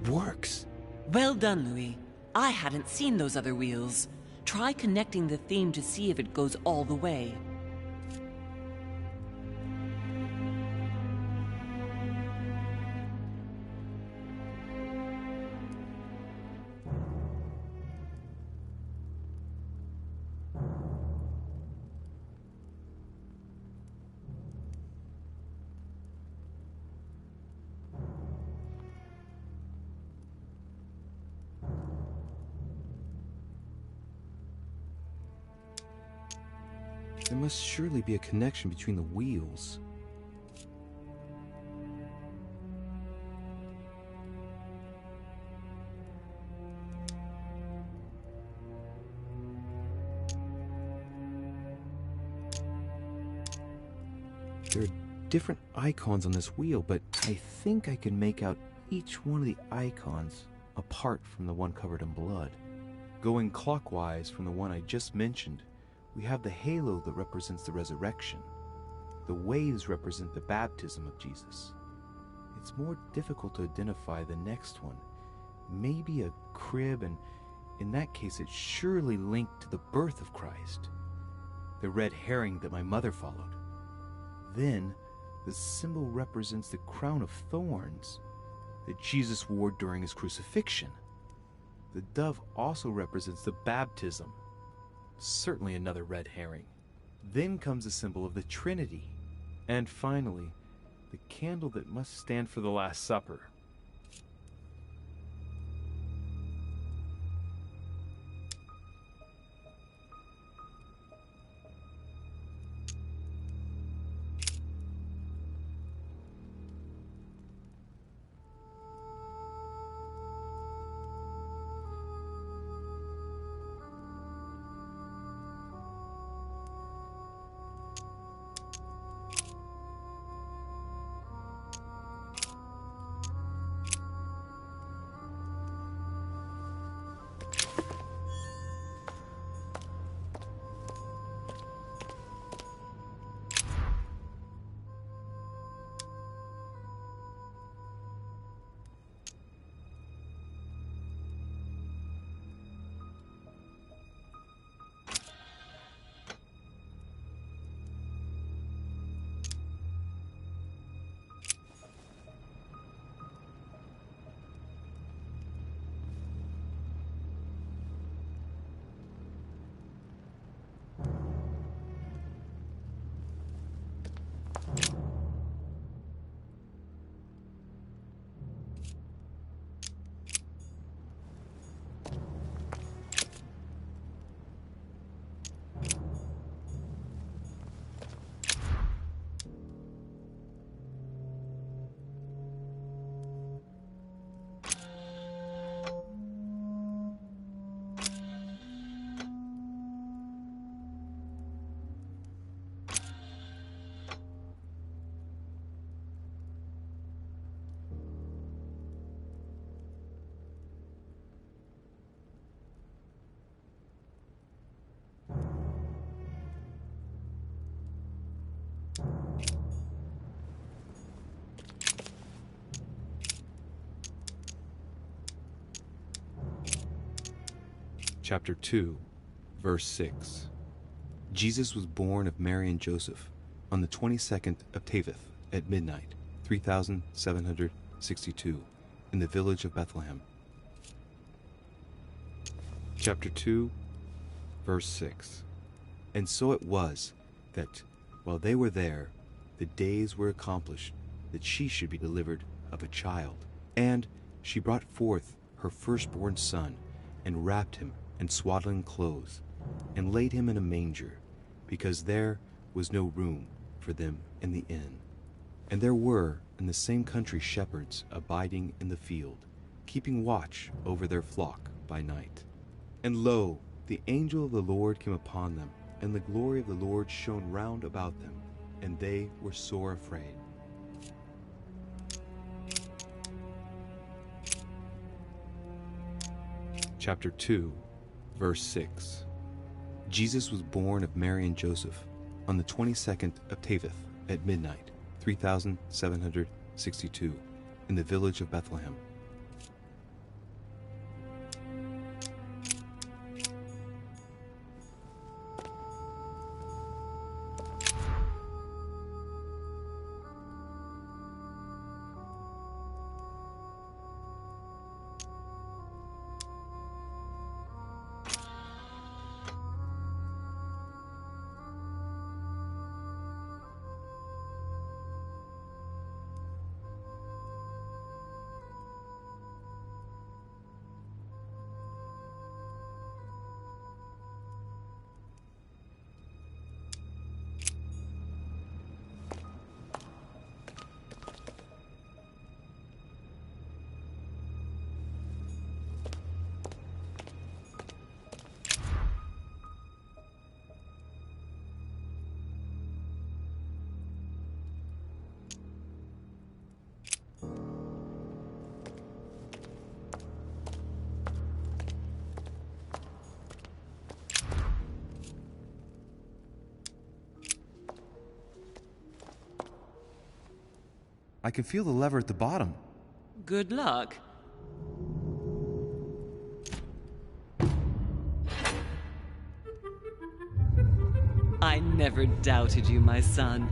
Works. Well done, Louis. I hadn't seen those other wheels. Try connecting the theme to see if it goes all the way. There must surely be a connection between the wheels. There are different icons on this wheel, but I think I can make out each one of the icons apart from the one covered in blood. Going clockwise from the one I just mentioned, we have the halo that represents the resurrection. The waves represent the baptism of Jesus. It's more difficult to identify the next one. Maybe a crib, and in that case it's surely linked to the birth of Christ. The red herring that my mother followed. Then, the symbol represents the crown of thorns that Jesus wore during his crucifixion. The dove also represents the baptism. Certainly another red herring. Then comes the symbol of the Trinity. And finally, the candle that must stand for the Last Supper. Chapter 2, verse 6. Jesus was born of Mary and Joseph on the 22nd of Teveth at midnight, 3762, in the village of Bethlehem. Chapter 2, verse 6. And so it was that, while they were there, the days were accomplished that she should be delivered of a child. And she brought forth her firstborn son, and wrapped him in swaddling clothes, and laid him in a manger, because there was no room for them in the inn. And there were in the same country shepherds abiding in the field, keeping watch over their flock by night. And lo, the angel of the Lord came upon them, and the glory of the Lord shone round about them, and they were sore afraid. Chapter 2, verse 6. Jesus was born of Mary and Joseph on the 22nd of Teveth at midnight, 3762, in the village of Bethlehem. I can feel the lever at the bottom. Good luck. I never doubted you, my son.